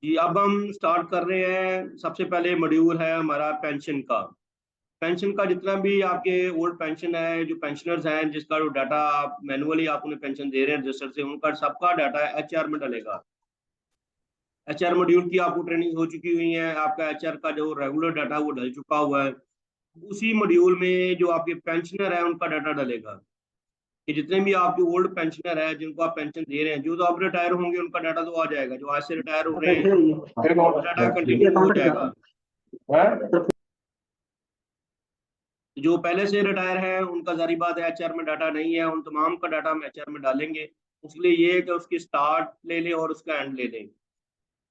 जी, अब हम स्टार्ट कर रहे हैं। सबसे पहले मॉड्यूल है हमारा पेंशन का। पेंशन का जितना भी आपके ओल्ड पेंशन है, जो पेंशनर्स हैं, जिसका जो डाटा आप मैनुअली आप उन्हें पेंशन दे रहे हैं रजिस्टर से, उनका सबका डाटा एचआर में डलेगा। एचआर मॉड्यूल की आपको ट्रेनिंग हो चुकी हुई है, आपका एचआर का जो रेगुलर डाटा है वो डल चुका हुआ है। उसी मॉड्यूल में जो आपके पेंशनर है उनका डाटा डलेगा, कि जितने भी आपके ओल्ड पेंशनर है जिनको आप पेंशन दे रहे हैं, जो तो आप रिटायर होंगे उनका डाटा तो आ जाएगा, जो आज से रिटायर हो रहे हैं उनका डाटा कंटिन्यू हो जाएगा। जो पहले से रिटायर है उनका जारी बात है एचआर में डाटा नहीं है, उन तमाम का डाटा हम एचआर में डालेंगे। उसके लिए ये है कि उसकी स्टार्ट ले लें और उसका एंड ले लें,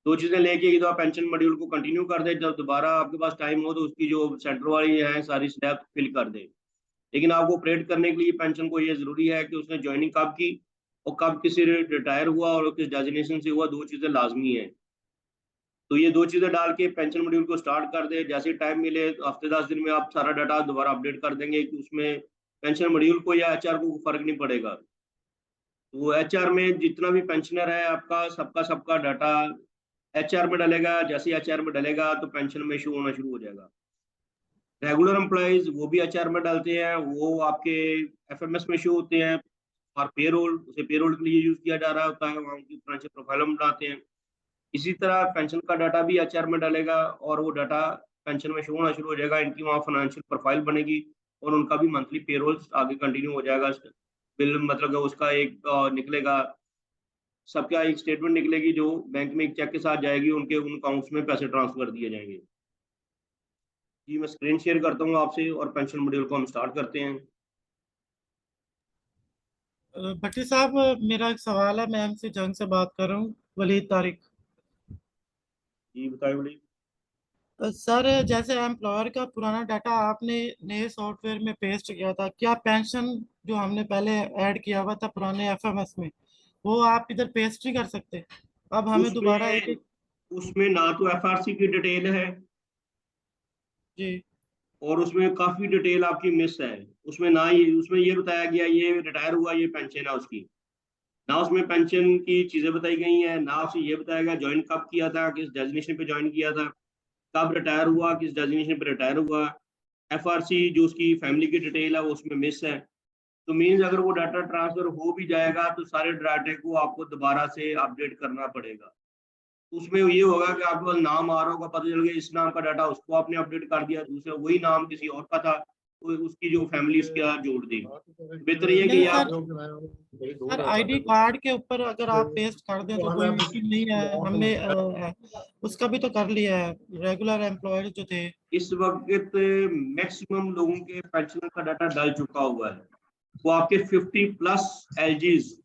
दो चीजें लेके कि तो आप पेंशन मॉड्यूल को कंटिन्यू कर दें, जब दोबारा आपके पास टाइम हो तो उसकी जो सेंटर वाली है सारी स्टेप फिल कर दें। लेकिन आपको ऑपरेट करने के लिए पेंशन को ये जरूरी है कि उसने ज्वाइनिंग कब की और कब किसी रिटायर हुआ और किस डेजिग्नेशन से हुआ, दो चीजें लाजमी है। तो ये दो चीजें डाल के पेंशन मॉड्यूल को स्टार्ट कर दे, जैसे टाइम मिले तो हफ्ते 10 दिन में आप सारा डाटा दोबारा अपडेट कर देंगे कि उसमें पेंशन मॉड्यूल को या एचआर को फर्क नहीं पड़ेगा। तो एचआर में जितना भी पेंशनर है आपका सबका सबका डाटा एचआर में डलेगा। जैसे ही एचआर में डलेगा तो पेंशन में इशू होना शुरू हो जाएगा। रेगुलर एम्प्लॉयज वो भी एचआर में डालते हैं, वो आपके एफएमएस में इशू होते हैं और पेरोल, उसे पेरोल के लिए यूज किया जा रहा होता है, वहाँ उनकी फाइनेंशियल प्रोफाइल हम बनाते हैं। इसी तरह पेंशन का डाटा भी एचआर में डालेगा और वो डाटा पेंशन में शो होना शुरू हो जाएगा, इनकी वहाँ फाइनेंशियल प्रोफाइल बनेगी और उनका भी मंथली पेरोल आगे कंटिन्यू हो जाएगा। बिल मतलब कि उसका एक निकलेगा, सबका एक स्टेटमेंट निकलेगी जो बैंक में एक चेक के साथ जाएगी, उनके उन अकाउंट्स में पैसे ट्रांसफर दिए जाएंगे। जी, मैं स्क्रीन शेयर करता हूँ आपसे और पेंशन मॉड्यूल को हम स्टार्ट करते हैं। भट्टी साहब, मेरा एक सवाल है। मैं एमसी जंग से बात कर रहा हूँ, वलीद तारिक। जी बताइए बड़ी। सर, जैसे एम्प्लॉयर का पुराना डाटा आपने नए सॉफ्टवेयर में पेस्ट किया था, क्या पेंशन जो हमने पहले ऐड किया हुआ था पुराने एफएमएस में, वो आप इधर पेस्ट नहीं कर सकते? अब हमें दोबारा एक उसमें एक। उसमें ना तो एफआरसी की डिटेल है जी। और उसमें काफी डिटेल आपकी मिस है। उसमें ना ही उसमें ये बताया गया ये रिटायर हुआ ये पेंशन है उसकी, ना उसमें पेंशन की चीजें बताई गई हैं, ना उसे ये बताया गया ज्वाइन कब किया था, किस डेजिग्नेशन पे ज्वाइन किया था, कब रिटायर हुआ, किस डेजिग्नेशन पे रिटायर हुआ। एफआरसी जो उसकी फैमिली की डिटेल है वो उसमें मिस है। तो मीन्स अगर वो डाटा ट्रांसफर हो भी जाएगा तो सारे डाटे को आपको दोबारा से अपडेट करना पड़ेगा। उसमें ये होगा कि आपके पास नाम आ रहा होगा, पता चल गया इस नाम का डाटा उसको आपने अपडेट कर दिया, दूसरा वही नाम किसी और का था तो उसकी जो फैमिली उसका जोड़ दी। बेहतर ये कि नहीं आप सर, आईडी कार्ड के ऊपर अगर आप पेस्ट कर दें तो कोई मुश्किल नहीं है। हमने उसका भी तो कर लिया है, रेगुलर एम्प्लॉयर जो थे। इस वक्त मैक्सिमम लोगों के पेंशन का डाटा डल चुका हुआ है। वो आपके 50+ एलजीज,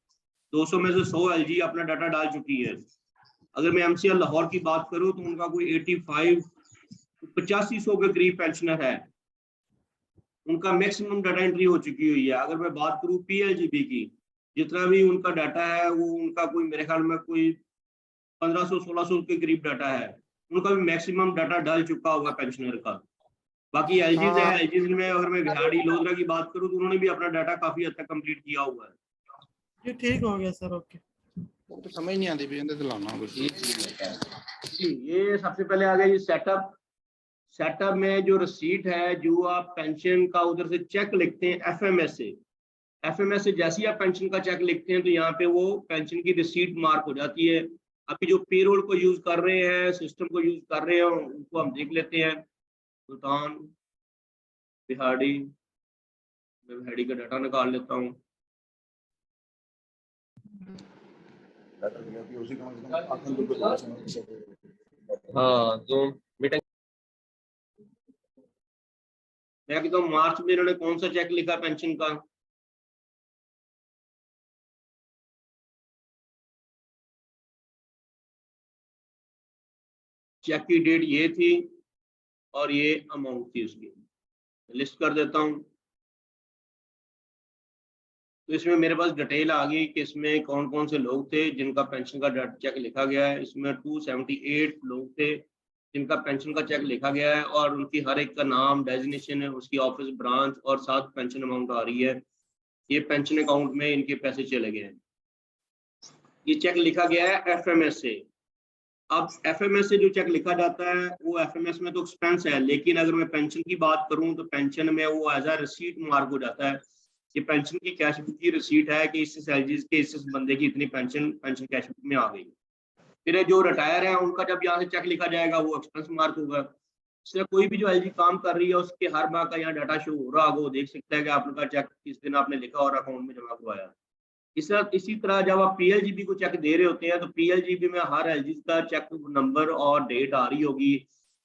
200 में से 100 एलजी अपना डाटा डाल चुकी है। अगर मैं एमसीएल लाहौर की बात करूं तो उनका कोई 85 100 के करीब पेंशनर है, उनका मैक्सिमम डाटा एंट्री हो चुकी हुई है। अगर मैं बात करूं पीएलजीबी की, जितना भी उनका डाटा है वो उनका कोई मेरे ख्याल में कोई 1500 1600 के करीब डाटा है, उनका भी मैक्सिमम डाटा डाल चुका होगा पेंशनर का। बाकी एलजीज है, हाँ, एलजीज में अगर मैं बिहाड़ी लोधरा की बात करूं तो उन्होंने भी अपना डाटा काफी हद तक कंप्लीट किया हुआ है। ये ठीक हो गया सर। ओके। वो तो समझ नहीं आती भी इन्हें दिलाना कुछ। ये सबसे पहले आ गया ये सेटअप। सेटअप में जो रसीट है, जो आप पेंशन का उधर से चेक लिखते हैं एफएमएस से, एफएमएस से जैसे ही आप पेंशन का चेक लिखते हैं तो यहाँ पे वो पेंशन की रिसीट मार्क हो जाती है। अभी जो पेरोल को यूज कर रहे हैं, सिस्टम को यूज कर रहे हैं, उनको हम देख लेते हैं। सुल्तान बिहाड़ी, मैं बिहाड़ी का डाटा निकाल लेता हूँ। हाँ तो मीटिंग मैं कहता हूँ मार्च में इन्होंने कौन सा चेक लिखा पेंशन का, चेक की डेट ये थी और ये अमाउंट थी उसकी, लिस्ट कर देता हूँ। तो इसमें मेरे पास डिटेल आ गई कि इसमें कौन कौन से लोग थे जिनका पेंशन का चेक लिखा गया है। इसमें 278 लोग थे जिनका पेंशन का चेक लिखा गया है और उनकी हर एक का नाम, डेजिग्नेशन है, उसकी ऑफिस ब्रांच और साथ पेंशन अमाउंट आ रही है। ये पेंशन अकाउंट में इनके पैसे चले गए हैं। ये चेक लिखा गया है एफएमएस से, अब एफएमएस से जो चेक लिखा जाता है वो एफएमएस में तो एक्सपेंस है, लेकिन अगर मैं पेंशन की बात करूं तो पेंशन में वो एज अ रिसीट मार्क हो जाता है कि पेंशन की कैश बुक की रिसीट है कि इस सैलरीज के इस बंदे की इतनी पेंशन कैश बुक में आ गई। फिर जो रिटायर है उनका जब यहाँ से चेक लिखा जाएगा वो एक्सपेंस मार्क होगा। इसलिए कोई भी जो एलजी काम कर रही है उसके हर माह का यहाँ डाटा शो हो रहा होगा, वो देख सकता है कि आपका चेक किस दिन आपने लिखा और अकाउंट में जमा करवाया। इसी तरह जब आप पीएलजीबी को चेक दे रहे होते हैं तो पीएलजीबी में हर एलजी का चेक नंबर और डेट आ रही होगी,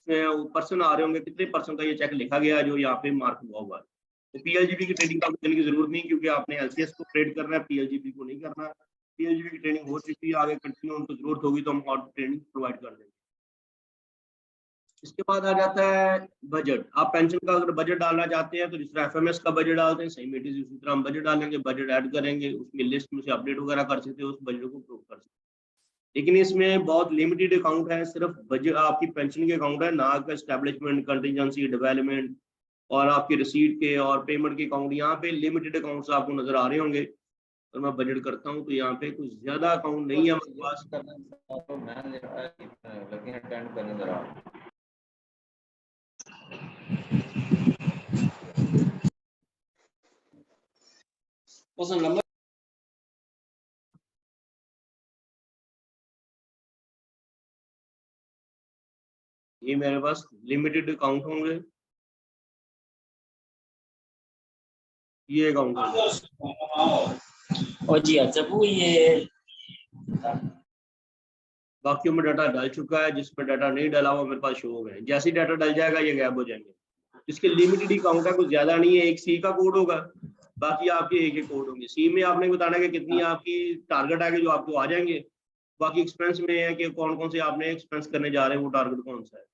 पर्सन आ रहे होंगे, कितने पर्सन का ये चेक लिखा गया जो यहाँ पे मार्क हुआ हुआ है। तो पीएलजीबी की ट्रेनिंग का देने की जरूरत नहीं, क्योंकि आपने एलसीएस को ट्रेड करना है, पीएलजीबी को नहीं करना। पीएलजीबी की ट्रेनिंग हो चुकी है, आगे कंटिन्यू उनको जरूरत होगी तो हम और ट्रेनिंग प्रोवाइड कर देंगे। इसके बाद आ जाता है बजट। आप पेंशन का अगर बजट डालना चाहते हैं तो जिस तरह एफएमएस का बजट डालते हैं सेम इट इज उसी तरह हम बजट डालेंगे, बजट ऐड करेंगे, उसमें लिस्ट में से अपडेट वगैरह कर सकते हैं, उस बजट को प्रूव कर सकते हैं। लेकिन इसमें बहुत लिमिटेड अकाउंट है, सिर्फ बजट आपकी पेंशन के अकाउंट है, ना कि एस्टेब्लिशमेंट, कंटीजेंसी, डेवलपमेंट और आपकी रिसीट के और पेमेंट के अकाउंट। यहाँ पे लिमिटेड अकाउंट्स आपको नजर आ रहे होंगे। और मैं बजट करता हूँ तो यहाँ पे कुछ ज्यादा अकाउंट नहीं है हमारे पास। ये मेरे पास लिमिटेड अकाउंट होंगे, ये अकाउंट और जी अच्छा वो ये बाकी में डाटा डाल चुका है, जिसमें डाटा नहीं डाला हुआ मेरे पास शो हो गए। जैसे ही डाटा डल जाएगा ये गायब हो जाएंगे। इसके लिमिटेड ही काउंट है, कुछ ज्यादा नहीं है। एक सी का कोड होगा, बाकी आपके एक कोड होंगे। सी में आपने बताना है कि कितनी आपकी टारगेट आगे जो आपको आ जाएंगे। बाकी एक्सपेंस में है कि कौन कौन से आपने एक्सपेंस करने जा रहे हैं, वो टारगेट कौन सा है।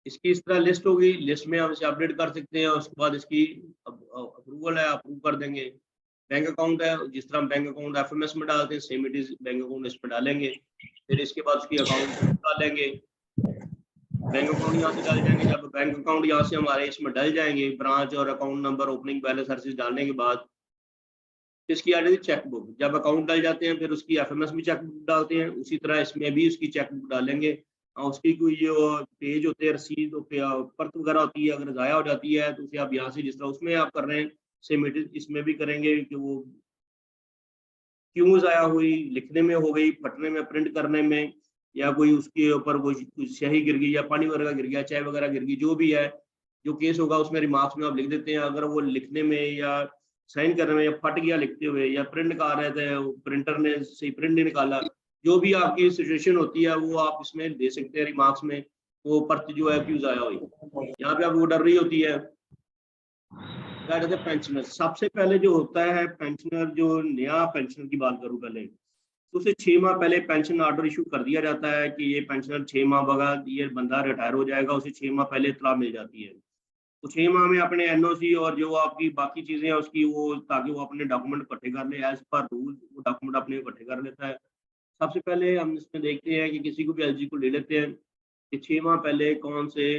इसकी इस तरह लिस्ट होगी, लिस्ट में हम इसे अपडेट कर सकते हैं। उसके बाद इसकी अप्रूवल है, अप्रूव कर देंगे। बैंक अकाउंट है, जिस तरह हम बैंक अकाउंट एफएमएस में डालते हैं same it is bank account इसमें डालेंगे। फिर इसके बाद उसकी अकाउंट डालेंगे, बैंक अकाउंट यहाँ से डाल जाएंगे। जब बैंक अकाउंट यहाँ से हमारे इसमें डल जाएंगे, ब्रांच और अकाउंट नंबर, ओपनिंग बैलेंस हर चीज डालने के बाद इसकी आ जाती है चेकबुक। जब अकाउंट डल जाते हैं फिर उसकी एफएमएस में चेकबुक डालते हैं, उसी तरह इसमें भी उसकी चेकबुक डालेंगे। उसकी कोई जो पेज होते हैं, रसीद पर्त वगैरह होती है, अगर ज़ाया हो जाती है तो उसे आप यहाँ से जिस तरह उसमें आप कर रहे हैं सेम इट इज इसमें भी करेंगे कि वो क्यों ज़ाया हुई, लिखने में हो गई, फटने में, प्रिंट करने में, या कोई उसके ऊपर कोई स्याही गिर गई या पानी वगैरह गिर गया, चाय वगैरह गिर गई, जो भी है जो केस होगा उसमें रिमार्क्स में आप लिख देते हैं। अगर वो लिखने में या साइन करने में या फट गया लिखते हुए, या प्रिंट निकाल रहे थे प्रिंटर ने सही प्रिंट नहीं निकाला, जो भी आपकी सिचुएशन होती है वो आप इसमें दे सकते हैं रिमार्क्स में, वो पर्च जो है क्यों ज़ाया हुई। यहाँ पे आपको डर रही होती है। क्या कहते हैं पेंशनर, सबसे पहले जो होता है पेंशनर, जो नया पेंशनर की बात करूँ पहले तो उसे 6 माह पहले पेंशन ऑर्डर इशू कर दिया जाता है कि ये पेंशनर 6 माह बाद ये बंदा रिटायर हो जाएगा। उसे 6 माह पहले इत्तला मिल जाती है। तो 6 माह में अपने एनओसी और जो आपकी बाकी चीजें हैं उसकी वो, ताकि वो अपने डॉक्यूमेंट इकट्ठे कर ले, एज पर रूल वो डॉक्यूमेंट अपने इकट्ठे कर लेता है। सबसे पहले हम इसमें देखते हैं कि किसी को भी एलजी को ले लेते हैं कि 6 माह पहले कौन से,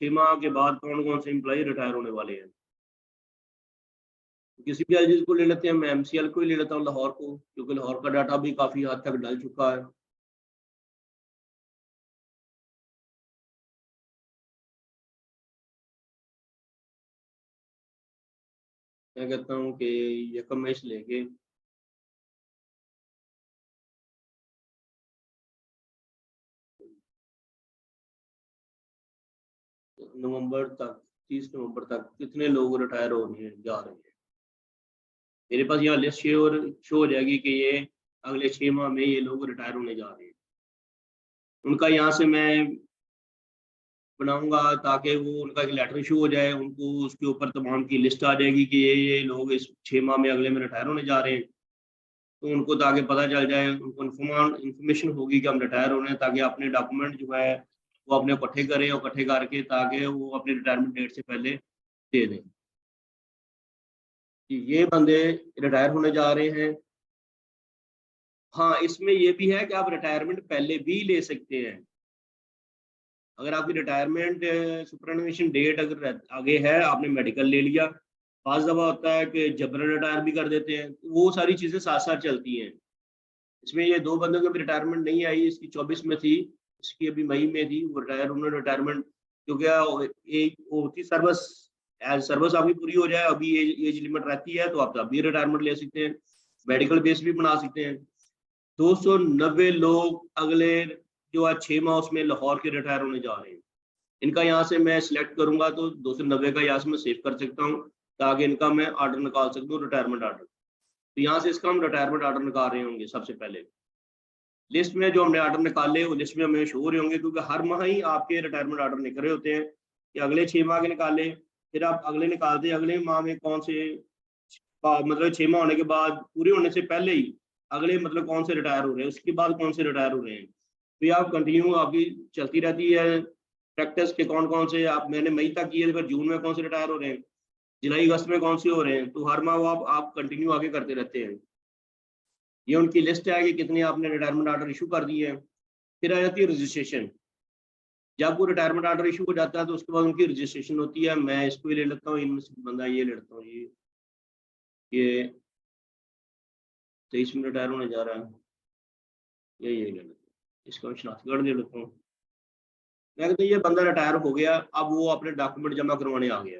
6 माह के बाद कौन कौन से एम्प्लॉय रिटायर होने वाले हैं। किसी भी एलजी को ले लेते हैं, मैं एमसीएल को ही ले लेता हूँ, लाहौर को, क्योंकि लाहौर का डाटा भी काफी हद तक डल चुका है। मैं कहता हूँ कि यकम में से लेके नवंबर तक, 30 नवंबर तक कितने लोग रिटायर होने जा रहे हैं। मेरे पास यहाँ लिस्ट शो हो जाएगी कि ये अगले 6 माह में ये लोग रिटायर होने जा रहे हैं। उनका यहाँ से मैं बनाऊंगा ताकि वो उनका एक लेटर इशू हो जाए, उनको उसके ऊपर तमाम की लिस्ट आ जाएगी कि ये लोग इस 6 माह में अगले में रिटायर होने जा रहे हैं। तो उनको ताकि पता चल जाए, उनको इन्फॉर्मेशन होगी कि हम रिटायर हो रहे हैं, ताकि अपने डॉक्यूमेंट जो है वो अपने इकट्ठे करें और इकट्ठे करके ताकि वो अपने रिटायरमेंट डेट से पहले दे दें कि ये बंदे रिटायर होने जा रहे हैं। हाँ, इसमें ये भी है कि आप रिटायरमेंट पहले भी ले सकते हैं। अगर आपकी रिटायरमेंट सुपरएनुएशन डेट अगर आगे है, आपने मेडिकल ले लिया, पास दफा होता है कि जबरन रिटायर भी कर देते हैं, तो वो सारी चीज़ें साथ साथ चलती हैं। इसमें ये 2 बंदों की रिटायरमेंट नहीं आई, इसकी 24 में थी, इसकी अभी मई में थी, वो उन्होंने रिटायरमेंट, क्योंकि एक होती सर्विस, एज सर्विस आपकी पूरी हो जाए, अभी एज लिमिट रहती है, तो आप अभी रिटायरमेंट ले सकते हैं, मेडिकल बेस भी बना सकते हैं। 290 लोग अगले जो आज 6 माह उसमें लाहौर के रिटायर होने जा रहे हैं। इनका यहाँ से मैं सिलेक्ट करूंगा तो 290 का यहाँ से मैं सेव कर सकता हूँ, ताकि इनका मैं ऑर्डर निकाल सकता हूँ, रिटायरमेंट ऑर्डर। तो यहाँ से इसका हम रिटायरमेंट ऑर्डर निकाल रहे होंगे। सबसे पहले लिस्ट में जो हमने ऑर्डर निकाले वो लिस्ट में हमें शो हो रहे होंगे, क्योंकि हर माह ही आपके रिटायरमेंट ऑर्डर निकल रहे होते हैं कि अगले 6 माह के निकाले, फिर आप अगले निकालते, अगले माह में कौन से, मतलब 6 माह होने के बाद पूरे होने से पहले ही अगले मतलब कौन से रिटायर हो रहे हैं, उसके बाद कौन से रिटायर हो रहे हैं। तो ये आप कंटिन्यू आपकी चलती रहती है प्रैक्टिस के कौन कौन से आप, मैंने मई तक किए, फिर जून में कौन से रिटायर हो रहे हैं, जुलाई अगस्त में कौन से हो रहे हैं, तो हर माह वो आप कंटिन्यू आगे करते रहते हैं। ये उनकी लिस्ट है कि कितने आपने रिटायरमेंट ऑर्डर इशू कर दिए हैं। फिर आ जाती है रजिस्ट्रेशन। जब वो रिटायरमेंट ऑर्डर इशू हो जाता है तो उसके बाद उनकी रजिस्ट्रेशन होती है। मैं इसको ही ले लेता हूँ, इनमें से बंदा ये ले लेता हूँ, ये 23 में रिटायर होने जा रहा है, ये ले लेता हूँ, इसका शनाख्ती कार्ड ले लेता हूँ। मैं कहता हूँ ये बंदा रिटायर हो गया, अब वो अपने डॉक्यूमेंट जमा करवाने आ गया,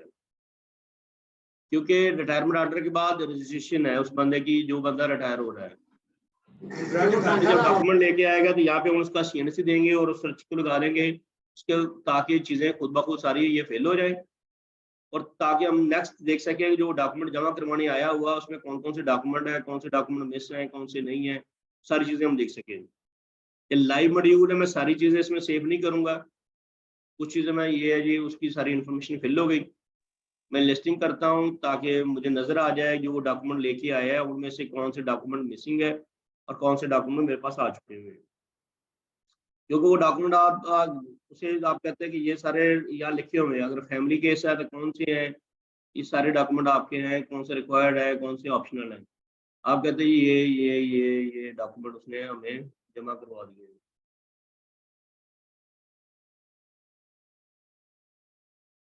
क्योंकि रिटायरमेंट ऑर्डर के बाद रजिस्ट्रेशन है उस बंदे की, जो बंदा रिटायर हो रहा है। जब डॉक्यूमेंट लेके आएगा तो यहाँ पे हम उसका CNC देंगे और उस सर्च को लगा देंगे उसके, ताकि चीज़ें खुद ब खुद सारी ये फेल हो जाए, और ताकि हम नेक्स्ट देख सकें जो डॉक्यूमेंट जमा करवाने आया हुआ उसमें कौन कौन से डॉक्यूमेंट है, कौन से डॉक्यूमेंट मिस हैं, कौन से नहीं है, सारी चीज़ें हम देख सकें। ये लाइव मॉड्यूल है, मैं सारी चीज़ें इसमें सेव नहीं करूँगा, कुछ चीज़ें मैं ये है जी उसकी सारी इन्फॉर्मेशन फिल हो गई, मैं लिस्टिंग करता हूँ ताकि मुझे नज़र आ जाए जो वो डॉक्यूमेंट लेके आया है उनमें से कौन से डॉक्यूमेंट मिसिंग है और कौन से डॉक्यूमेंट मेरे पास आ चुके हैं। क्योंकि वो डॉक्यूमेंट आप उसे आप कहते हैं कि ये सारे यहाँ लिखे हुए हैं, अगर फैमिली केस है तो कौन से हैं, ये सारे डॉक्यूमेंट आपके हैं, कौन से रिक्वायर्ड है, कौन से ऑप्शनल है। आप कहते हैं ये डॉक्यूमेंट उसने हमें जमा करवा दिए।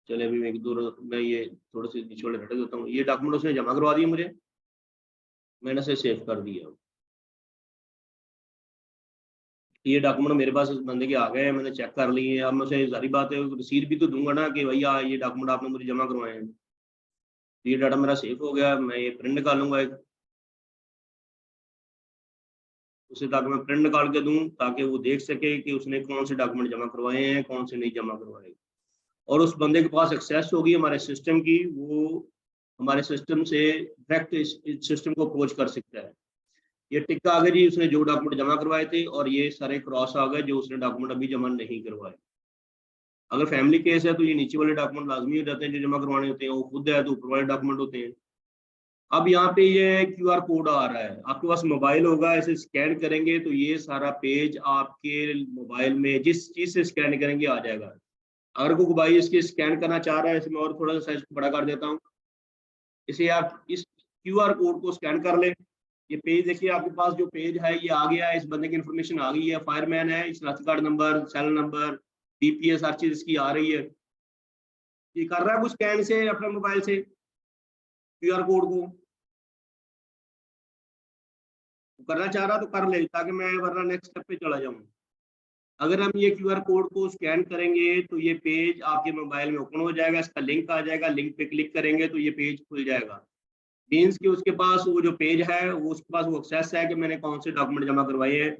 चले अभी मैं ये थोड़े से नीचे वाले हटा देता हूँ। ये डॉक्यूमेंट उसने जमा करवा दिए मुझे, मैंने इसे सेव कर दिया। ये डॉक्यूमेंट मेरे पास इस बंदे के आ गए हैं, मैंने चेक कर लिए। अब मैं उसे सारी बात है रसीद भी तो दूंगा ना कि भैया ये डॉक्यूमेंट आपने मुझे जमा करवाए हैं। ये डाटा मेरा सेव हो गया, मैं ये प्रिंट निकालूंगा एक, उसे ताकि मैं प्रिंट निकाल के दूं ताकि वो देख सके कि उसने कौन से डॉक्यूमेंट जमा करवाए हैं, कौन से नहीं जमा करवाए। और उस बंदे के पास एक्सेस होगी हमारे सिस्टम की, वो हमारे सिस्टम से डायरेक्ट इस सिस्टम को अप्रोच कर सकता है। ये टिक आ गया जी उसने जो डॉक्यूमेंट जमा करवाए थे, और ये सारे क्रॉस आ गए जो उसने डॉक्यूमेंट अभी जमा नहीं करवाए। अगर फैमिली केस है तो ये नीचे वाले डॉक्यूमेंट लाजमी हो जाते हैं जो जमा करवाने होते हैं, वो खुद है तो ऊपर वाले डॉक्यूमेंट होते हैं। अब यहाँ पे ये QR कोड आ रहा है, आपके पास मोबाइल होगा, इसे स्कैन करेंगे तो ये सारा पेज आपके मोबाइल में जिस चीज़ से स्कैन करेंगे आ जाएगा। अगर कोई भाई इसके स्कैन करना चाह रहा है, इसमें और थोड़ा सा साइज बड़ा कर देता हूँ, इसे आप इस QR कोड को स्कैन कर लें। ये पेज देखिए आपके पास जो पेज है ये आ गया है, इस बंदे की इन्फॉर्मेशन आ गई है, फायरमैन है, इस शनाख्ती card number, cell number, BPS हर चीज इसकी आ रही है। ये कर रहा है कुछ स्कैन से अपने मोबाइल से QR कोड को करना चाह रहा तो कर ले, ताकि मैं वरना नेक्स्ट स्टेप पे चला जाऊँ। अगर हम ये QR कोड को स्कैन करेंगे तो ये पेज आपके मोबाइल में ओपन हो जाएगा, इसका लिंक आ जाएगा, लिंक पे क्लिक करेंगे तो ये पेज खुल जाएगा। मीन्स कि उसके पास वो जो पेज है वो उसके पास वो एक्सेस है कि मैंने कौन से डॉक्यूमेंट जमा करवाए हैं।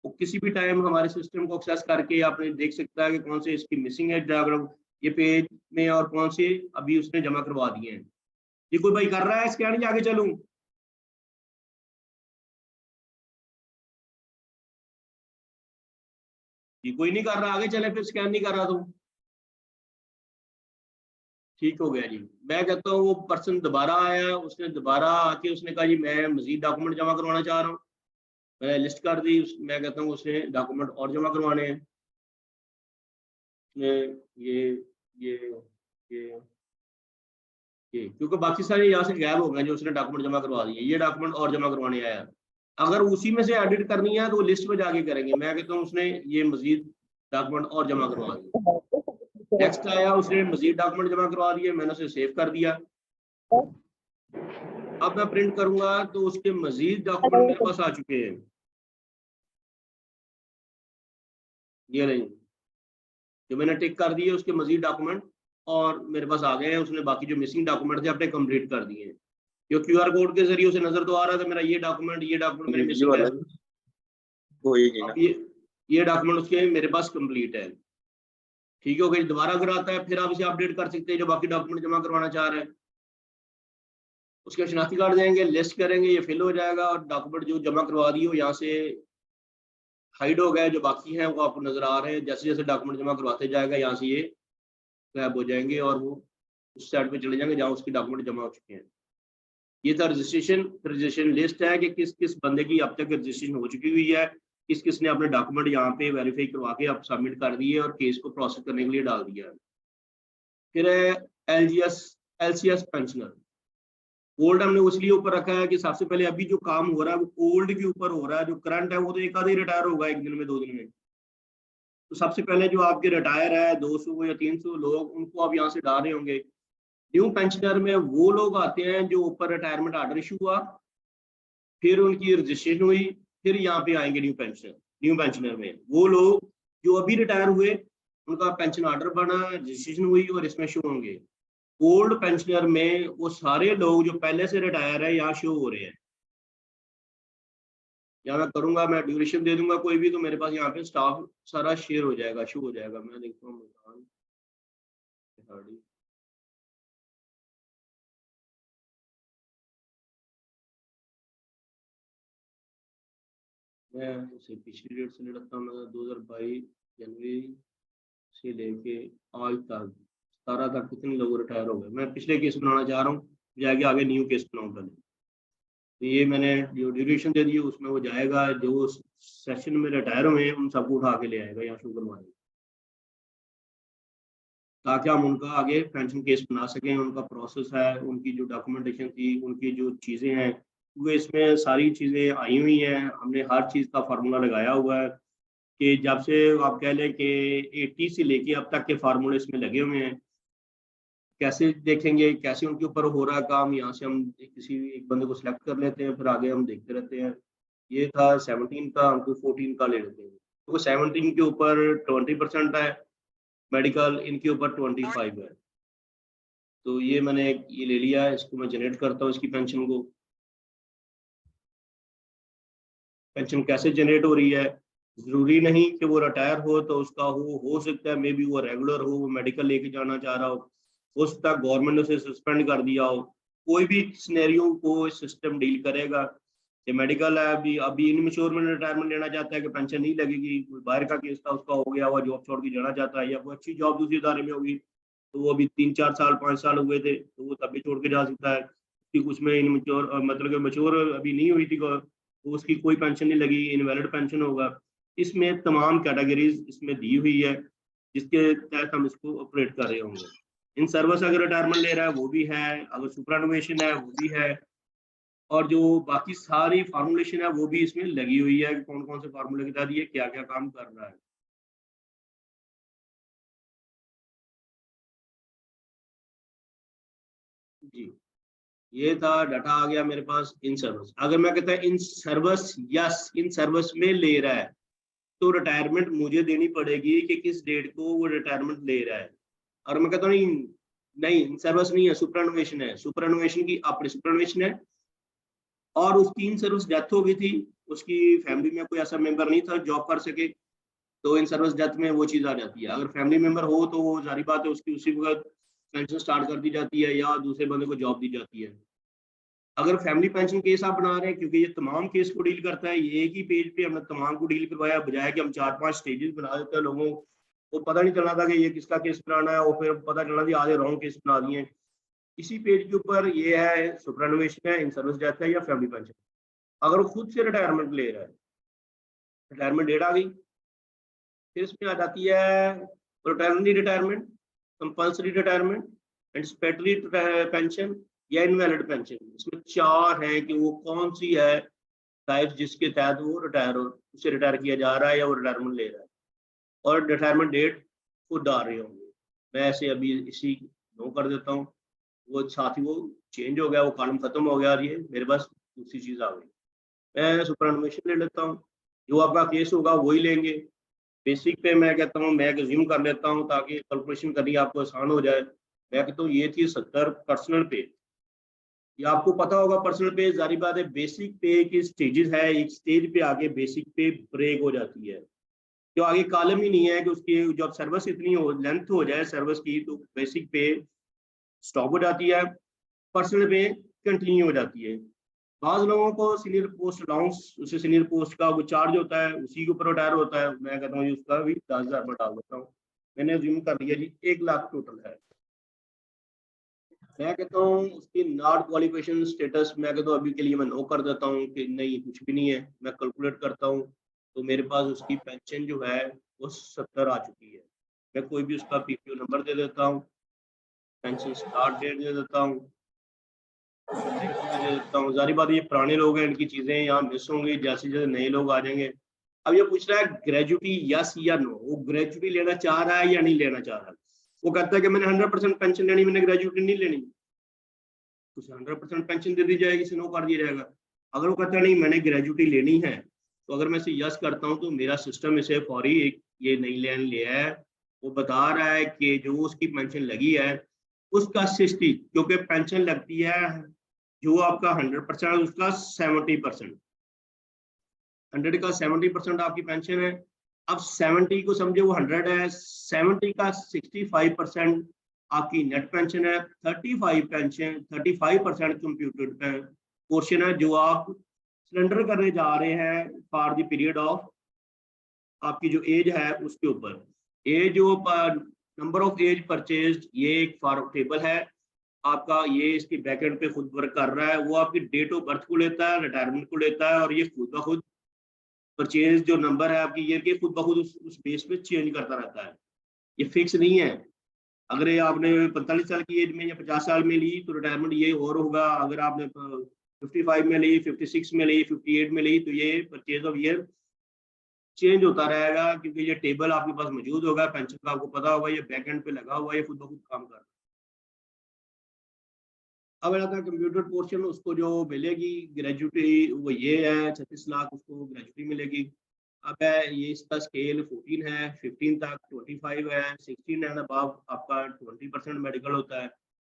वो किसी भी टाइम हमारे सिस्टम को एक्सेस करके आपने देख सकता है कि कौन से इसकी मिसिंग है डायग्राम ये पेज में और कौन से अभी उसने जमा करवा दिए हैं। ये कोई भाई कर रहा है स्कैन या आगे चलूं? ये कोई नहीं कर रहा, आगे चले फिर स्कैन नहीं कर रहा तो ठीक हो गया जी। मैं कहता हूँ वो पर्सन दोबारा आया, उसने दोबारा आके उसने कहा जी मैं मजीद डॉक्यूमेंट जमा करवाना चाह रहा हूँ। मैंने लिस्ट कर दी, मैं कहता हूँ उसने डॉक्यूमेंट और जमा करवाने हैं। ये ये क्योंकि बाकी सारे यहाँ से गैप हो गए जो उसने डॉक्यूमेंट जमा करवा दिए, ये डॉक्यूमेंट और जमा करवाने आया। अगर उसी में से एडिट करनी है तो वो लिस्ट में जाके करेंगे। मैं कहता हूँ उसने ये मजीद डॉक्यूमेंट और जमा करवा दिए। नेक्स्ट आया, उसने मजीद डॉक्यूमेंट जमा करवा दिए, मैंने उसे सेव कर दिया। अब मैं प्रिंट करूंगा तो उसके मजीद डॉक्यूमेंट मेरे पास आ चुके हैं। ये नहीं, जो मैंने टिक कर दिए उसके मजीद डॉक्यूमेंट और मेरे पास आ गए हैं, उसने बाकी जो मिसिंग डॉक्यूमेंट थे अपने कंप्लीट कर दिए हैं। जो क्यूआर कोड के जरिए उसे नजर तो आ रहा था मेरा ये डॉक्यूमेंट मेरे मिसिंग है, अब ये डॉक्यूमेंट उसके मेरे पास कंप्लीट है। ठीक हो गई, दोबारा अगर आता है फिर आप इसे अपडेट कर सकते हैं जो बाकी डॉक्यूमेंट जमा करवाना चाह रहे हैं। उसके शनाख्ती कार्ड देंगे, लिस्ट करेंगे, ये फिल हो जाएगा और डॉक्यूमेंट जो जमा करवा दिए वो यहाँ से हाइड हो गए, जो बाकी हैं वो आपको नजर आ रहे हैं। जैसे जैसे डॉक्यूमेंट जमा करवाते जाएगा यहाँ से ये गायब हो जाएंगे और वो उस साइड पे चले जाएंगे जहाँ उसकी डॉक्यूमेंट जमा हो चुके हैं। ये था रजिस्ट्रेशन लिस्ट है कि किस किस बंदे की अब तक रजिस्ट्रेशन हो चुकी हुई है, किस किस ने अपने डॉक्यूमेंट यहाँ पे वेरीफाई करवा के अब सबमिट कर दिए और केस को प्रोसेस करने के लिए डाल दिया है। फिर है LCS पेंशनर। ओल्ड हमने इसलिए ऊपर रखा है कि सबसे पहले अभी जो काम हो रहा है वो ओल्ड के ऊपर हो रहा है, जो करंट है वो तो एक आधे रिटायर होगा एक दिन में 2 दिन में। तो सबसे पहले जो आपके रिटायर है 200 या 300 लोग, उनको आप यहाँ से डाल रहे होंगे। न्यू पेंशनर में वो लोग आते हैं जो ऊपर रिटायरमेंट आर्डर इशू हुआ, फिर उनकी रजिस्ट्रेशन हुई, फिर यहाँ पे आएंगे न्यू पेंशनर में वो लोग जो अभी रिटायर हुए, उनका पेंशन आर्डर बना, रजिस्ट्रेशन हुई और इसमें शो होंगे। ओल्ड पेंशनर में वो सारे लोग जो पहले से रिटायर है यहाँ शो हो रहे हैं। या मैं करूंगा, मैं ड्यूरेशन दे दूंगा कोई भी, तो मेरे पास यहाँ पे स्टाफ सारा शेयर हो जाएगा, शो हो जाएगा। मैं देखता हूँ मैं उसे पिछली डेट से लेता हूँ, 2022 जनवरी से लेके आज तक 17 तक कितने लोग रिटायर हो गए। मैं पिछले केस बनाना चाह रहा हूँ, जाके आगे न्यू केस बनाऊँ पहले। तो ये मैंने जो ड्यूरेशन दे दी उसमें वो जाएगा, जो सेशन में रिटायर हुए हैं उन सबको उठा के ले आएगा यहाँ शो करवाने, ताकि हम उनका आगे पेंशन केस बना सकें। उनका प्रोसेस है, उनकी जो डॉक्यूमेंटेशन थी, उनकी जो चीज़ें हैं, वो इसमें सारी चीज़ें आई हुई हैं। हमने हर चीज़ का फार्मूला लगाया हुआ है कि जब से आप कह लें कि 80 से लेके अब तक के फार्मूले इसमें लगे हुए हैं। कैसे देखेंगे, कैसे उनके ऊपर हो रहा है काम, यहाँ से हम किसी एक बंदे को सिलेक्ट कर लेते हैं, फिर आगे हम देखते रहते हैं। ये था 17 का, हमको 14 का ले लेते हैं। तो 17 के ऊपर 20% है मेडिकल, इनके ऊपर 25 है। तो ये मैंने ये ले लिया है, इसको मैं जनरेट करता हूँ। इसकी पेंशन को, पेंशन कैसे जनरेट हो रही है, जरूरी नहीं कि वो रिटायर हो तो उसका हो सकता है मे बी वो रेगुलर हो, वो मेडिकल लेके जाना चाह रहा हो सकता है गवर्नमेंट ने उसे सस्पेंड कर दिया हो। कोई भी सिनेरियो को सिस्टम डील करेगा। ये मेडिकल है, अभी इनमेच्योर में रिटायरमेंट लेना चाहता है कि पेंशन नहीं लगेगी, कोई बाहर का केस था उसका हो गया हुआ, जॉब छोड़ के जाना चाहता है, या कोई अच्छी जॉब दूसरी इदारे में होगी तो वो अभी 3-4 साल 5 साल हुए थे तो वो तभी छोड़ के जा सकता है कि उसमें इनमेच्योर मतलब कि मेच्योर अभी नहीं हुई थी तो उसकी कोई पेंशन नहीं लगी, इनवैलिड पेंशन होगा। इसमें तमाम कैटेगरीज इसमें दी हुई है जिसके तहत हम इसको ऑपरेट कर रहे होंगे। इन सर्विस अगर रिटायरमेंट ले रहा है वो भी है, अगर सुपरएनुएशन है वो भी है, और जो बाकी सारी फार्मूलेशन है वो भी इसमें लगी हुई है, कौन कौन से फार्मूले के तहत ये क्या क्या काम कर रहा है। जी, ये था डाटा आ गया मेरे पास इन सर्विस। अगर मैं कहता है in service, yes in service में ले रहा है तो रिटायरमेंट मुझे देनी पड़ेगी कि किस डेट को वो रिटायरमेंट ले रहा है। और मैं कहता हूँ नहीं सर्विस नहीं है, सुपरएनुएशन है। सुपरएनुएशन की अपनी सुपरएनुएशन है और उसकी इन सर्विस डेथ हो गई थी, उसकी फैमिली में कोई ऐसा मेंबर नहीं था जॉब कर सके, तो इन सर्विस डेथ में वो चीज़ आ जाती है। अगर फैमिली मेंबर हो तो वो जारी बात है उसकी उसी वक्त पेंशन स्टार्ट कर दी जाती है या दूसरे बंदे को जॉब दी जाती है। अगर फैमिली पेंशन केस आप बना रहे हैं, क्योंकि ये तमाम केस को डील करता है, ये एक ही पेज पे हमने तमाम को डील करवाया, बजाय कि हम 4-5 स्टेजेस बना देते हैं लोगों को पता नहीं चलना था कि ये किसका केस बनाना है, और फिर पता चलना था आधे रॉन्ग केस बना दिए। इसी पेज के ऊपर ये है सुपरएनुएशन है, इन सर्विस डेथ है या फैमिली पेंशन। अगर वो खुद से रिटायरमेंट ले रहा है, रिटायरमेंट डेट आ गई, फिर इसमें आ जाती है प्रोटर्निटी retirement, compulsory retirement, anticipatory pension या इनवैलिड पेंशन। इसमें 4 है कि वो कौन सी है टाइप जिसके तहत वो उसे रिटायर किया जा रहा है या वो रिटायरमेंट ले रहा है, और रिटायरमेंट डेट खुद डाल रहे होंगे। मैं ऐसे अभी इसी नो कर देता हूँ, वो साथ ही वो चेंज हो गया, वो कॉलम खत्म हो गया और ये मेरे पास दूसरी चीज़ आ गई। मैं सुपरएनुएशन ले लेता हूँ, जो आपका केस होगा वही लेंगे, बेसिक पे मैं कहता हूँ, मैं एज्यूम कर लेता हूँ ताकि कैलकुलेशन करनी आपको आसान हो जाए। मैं कहता हूँ ये थी 70 पर्सनल पे। ये आपको पता होगा पर्सनल पे, जारी बात है बेसिक पे की स्टेजेस है, एक स्टेज पे आगे बेसिक पे ब्रेक हो जाती है, जो आगे कॉलम ही नहीं है कि उसकी जब सर्विस इतनी हो लेंथ हो जाए सर्विस की तो बेसिक पे स्टॉप हो जाती है, पर्सनल पे कंटिन्यू हो जाती है। बाज़ लोगों को सीनियर पोस्ट अलाउंस, उससे सीनियर पोस्ट का वो चार्ज होता है, उसी के ऊपर रिटायर होता है। मैं कहता हूँ उसका भी 10,000 में डाल देता हूँ। मैंने अज्यूम कर लिया जी 1 लाख टोटल है। मैं कहता हूँ उसकी नॉट क्वालिफिकेशन स्टेटस, मैं कहता हूँ अभी के लिए मैं नो कर देता हूँ कि नहीं कुछ भी नहीं है। मैं कैलकुलेट करता हूँ तो मेरे पास उसकी पेंशन जो है वो 70 आ चुकी है। मैं कोई भी उसका पीपीओ नंबर दे देता हूँ, पेंशन स्टार्ट डेट दे देता हूँ, दे देता हूँ। जारी बात ये पुराने लोग हैं, इनकी चीजें यहाँ मिस होंगी जैसे जैसे नए लोग आ जाएंगे। अब ये पूछ रहा है ग्रेजुटी यस या नो, वो ग्रेजुटी लेना चाह रहा है या नहीं लेना चाह रहा है। वो कहता है कि मैंने 100% पेंशन लेनी, मैंने ग्रेजुटी नहीं लेनी, उसे 100% पेंशन दे दी जाएगी, इसे नो कर दिया जाएगा। अगर वो कहता है नहीं मैंने ग्रेजुटी लेनी है, तो अगर मैं इसे यस करता हूँ तो मेरा सिस्टम इसे फौरी एक ये नई लैंड लिया है, वो बता रहा है कि जो उसकी पेंशन लगी है उसका 60, क्योंकि पेंशन लगती है जो आपका 100% उसका 70%, 100 का 70% आपकी पेंशन है। अब 70 को समझे वो 100 है, 70 का 65% आपकी नेट पेंशन है, 35% कंप्यूटेड पोर्शन है जो आप सरेंडर करने जा रहे हैं फॉर द पीरियड ऑफ आपकी जो एज है उसके ऊपर। एज जो नंबर ऑफ एज परचेज, ये एक फॉर टेबल है आपका, ये इसकी बैकएंड पे खुद वर्क कर रहा है। वो आपकी डेट ऑफ बर्थ को लेता है, रिटायरमेंट को लेता है, और ये खुद ब खुद परचेज जो नंबर है आपकी ईयर के खुद ब खुद उस बेस पे चेंज करता रहता है। ये फिक्स नहीं है। अगर ये आपने 45 साल की एज में या 50 साल में ली तो रिटायरमेंट ये और होगा, अगर आपने 55 में ली, 56 में ली, 58 में ली तो ये परचेज ऑफ ईयर चेंज होता रहेगा, क्योंकि ये टेबल आपके पास मौजूद होगा, पेंशन का आपको पता होगा, ये बैकएंड पे लगा हुआ है, ये खुद ब खुद काम कर रहा है। अब आता है कंप्यूटर पोर्शन, उसको जो मिलेगी ग्रेजुटी वो ये है 36 लाख उसको ग्रेजुटी मिलेगी। अब है ये इसका स्केल 14 है, 15 तक 25 है, 16 एंड अबव आपका 20% मेडिकल होता है।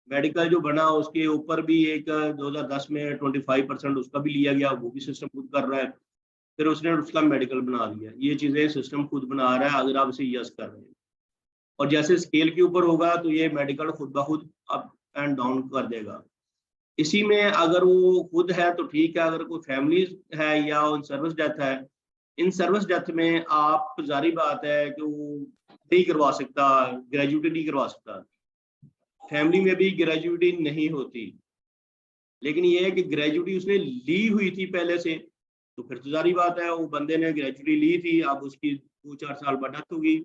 मेडिकल जो बना उसके ऊपर भी एक 2010 में 25% उसका भी लिया गया, वो भी सिस्टम खुद कर रहा है। फिर उसने उसका मेडिकल बना दिया, ये चीज़ें सिस्टम खुद बना रहा है अगर आप इसे यस कर रहे हैं। और जैसे स्केल के ऊपर होगा तो ये मेडिकल खुद ब खुद अप एंड डाउन कर देगा। इसी में अगर वो खुद है तो ठीक है, अगर कोई फैमिली है या उन सर्विस डेथ है, इन सर्विस डेथ में आप जारी बात है कि वो नहीं करवा सकता, ग्रेजुटी नहीं करवा सकता। फैमिली में भी ग्रेजुटी नहीं होती, लेकिन ये है कि ग्रेजुटी उसने ली हुई थी पहले से, तो फिर तो जारी बात है वो बंदे ने ग्रेजुटी ली थी, अब उसकी 2-4 साल बाद डेथ होगी,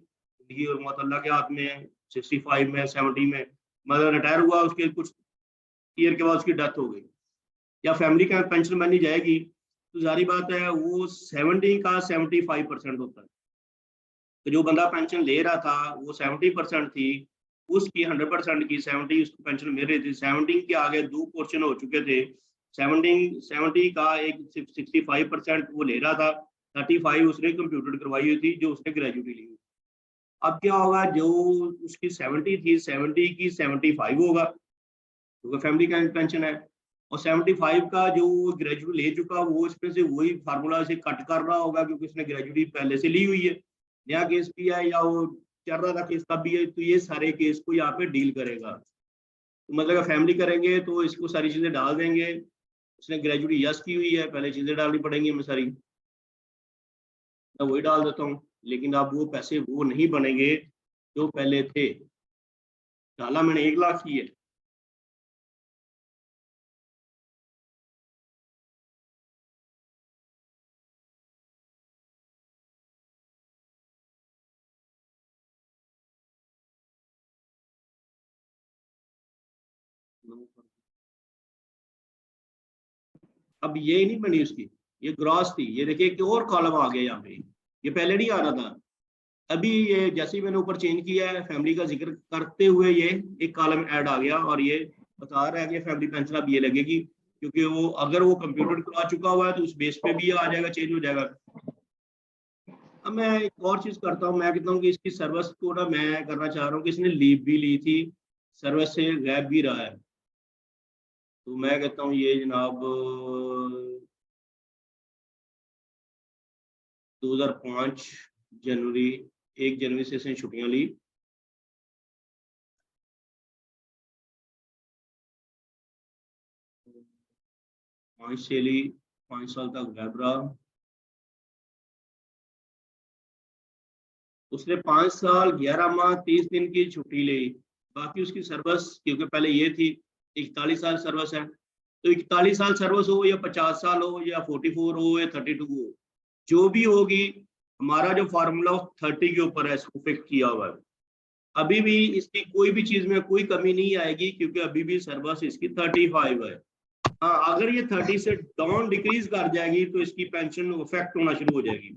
और मौत अल्लाह के हाथ में, 65 में 70 में मतलब रिटायर हुआ, उसके कुछ ईयर के बाद उसकी डेथ हो गई या फैमिली का पेंशन बनी जाएगी, तो जारी बात है वो 70 का 75% होता है। तो जो बंदा पेंशन ले रहा था वो 70% थी, उसकी 100% की 70 उसकी पेंशन मिल रही थी। 70 के आगे 2 पोर्शन हो चुके थे। 70 का एक 65% वो ले रहा था, 35 उसने कंप्यूटर करवाई हुई थी जो उसने ग्रेजुटी ली। अब क्या होगा, जो उसकी 70 थी 70 की 75 होगा क्योंकि फैमिली का पेंशन है, और 75 का जो ग्रेजुएट ले चुका वो इसमें से वही फार्मूला से कट कर रहा होगा क्योंकि उसने ग्रेजुएटी पहले से ली हुई है। नया केस भी है या वो चल रहा था केस तब भी है, तो ये सारे केस को यहाँ पे डील करेगा। तो मतलब फैमिली करेंगे तो इसको सारी चीजें डाल देंगे, उसने ग्रेजुएटी यस की हुई है, पहले चीजें डालनी पड़ेंगी हमें सारी, मैं वही डाल देता हूँ। लेकिन अब वो पैसे वो नहीं बनेंगे जो पहले थे। डाला मैंने 1 लाख ही है, अब ये नहीं बनी उसकी, ये ग्रॉस थी। ये देखिए एक और कॉलम आ गया यहाँ पे, ये पहले नहीं आ रहा था। अभी ये जैसे ही मैंने ऊपर चेंज किया है फैमिली का जिक्र करते हुए ये एक कॉलम ऐड आ गया, और ये बता रहा है कि फैमिली पेंशन अब ये लगेगी, क्योंकि वो अगर वो कंप्यूटर करवा चुका हुआ है तो उस बेस पे भी आ जाएगा, चेंज हो जाएगा। अब मैं एक और चीज करता हूँ, मैं कहता हूँ कि इसकी सर्विस को ना मैं करना चाह रहा हूँ कि इसने लीव भी ली थी, सर्विस से गैप भी रहा है, तो मैं कहता हूँ ये जनाब 2005 जनवरी 1 जनवरी से इसने छुट्टियां ली, पाँच से ली, 5 साल तक गैप रहा। उसने 5 साल 11 माह 30 दिन की छुट्टी ली। बाकी उसकी सर्विस, क्योंकि पहले ये थी 41 साल सर्विस है, तो 41 साल सर्विस हो या 50 साल हो या 44 हो या 32 हो, जो भी होगी, हमारा जो फार्मूला 30 के ऊपर है, इसको फिक्स किया हुआ है। अभी भी इसकी कोई भी चीज में कोई कमी नहीं आएगी, क्योंकि अभी भी सर्विस इसकी 35 है। हाँ, अगर ये 30 से डाउन डिक्रीज कर जाएगी तो इसकी पेंशन इफेक्ट होना शुरू हो जाएगी।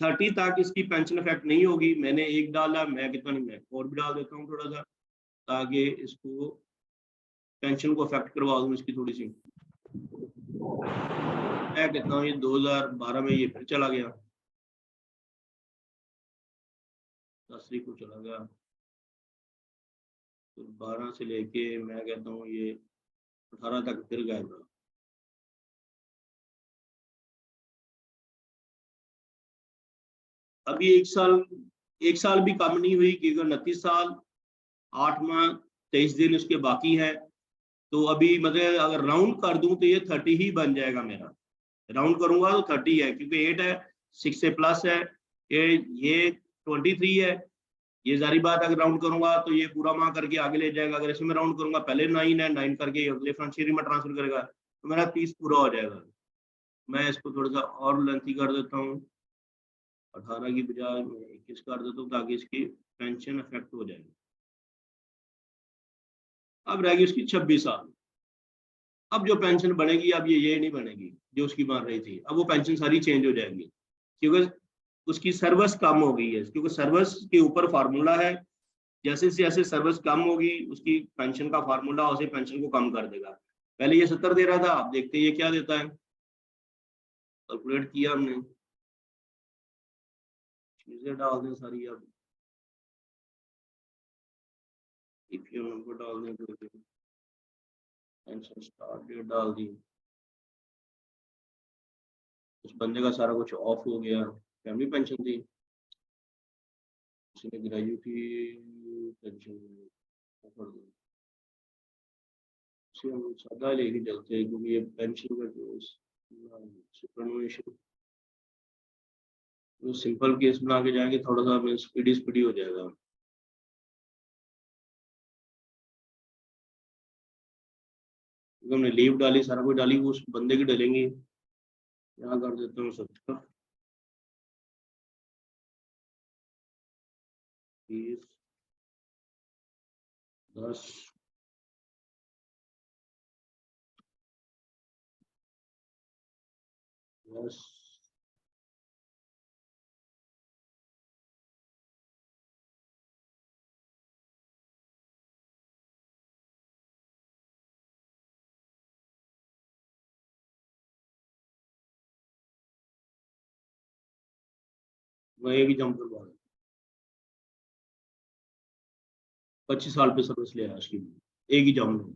30 तक इसकी पेंशन इफेक्ट नहीं होगी। मैंने एक डाला, मैं कितना नहीं, मैं और भी डाल देता हूँ थोड़ा सा, ताकि इसको पेंशन को इफेक्ट करवा दूँ इसकी थोड़ी सी। मैं कहता हूँ ये 2012 में ये फिर चला गया, 10 को चला गया, तो 12 से लेके मैं कहता हूँ ये 18 तक फिर गायब रहा। अभी एक साल भी कम नहीं हुई, क्योंकि 29 साल 8 माह 23 दिन उसके बाकी है। तो अभी मतलब अगर राउंड कर दूं तो ये 30 ही बन जाएगा मेरा, राउंड करूंगा तो 30 है, क्योंकि 8 है, 6 से प्लस है, ये 23 है। ये जारी बात, अगर राउंड करूंगा तो ये पूरा माह करके आगे ले जाएगा। अगर इसमें राउंड करूंगा, पहले 9 है, 9 करके अगले फ्रंट में ट्रांसफर करेगा, तो मेरा 30 पूरा हो जाएगा। मैं इसको थोड़ा सा और लेंथी कर देता हूँ, 18 की बजाय 21 कर देता हूँ, ताकि इसकी पेंशन इफेक्ट हो जाएगी। अब रहेगी उसकी 26 साल। अब जो पेंशन बनेगी, अब ये नहीं बनेगी जो उसकी बन रही थी, अब वो पेंशन सारी चेंज हो जाएगी, क्योंकि उसकी सर्विस कम हो गई है। क्योंकि सर्विस के ऊपर फार्मूला है, जैसे जैसे सर्विस कम होगी उसकी पेंशन का फार्मूला उसे पेंशन को कम कर देगा। पहले ये 70 दे रहा था, अब देखते हैं ये क्या देता है। कैलकुलेट किया हमने, चीजें डाल दें सारी। अब ईपीएफ नंबर डाल दें, तो पेंशन स्टार्ट डेट डाल दी, उस बंदे का सारा कुछ ऑफ हो गया। फैमिली पेंशन थी, उसने ग्रेजुएटी पेंशन कर दी, उसे हम सादा लेके चलते हैं, क्योंकि ये पेंशन का जो सुपरनुएशन, तो सिंपल केस बना के जाएंगे, थोड़ा सा स्पीडी हो जाएगा। हमने लीव डाली, सारा कुछ डाली, वो उस बंदे की डलेंगी। यहाँ कर देता हूँ 70, 20, 10, 10, मैं एक ही जम करवा 25 साल पे सर्विस ले आया उसकी, एक ही जम में,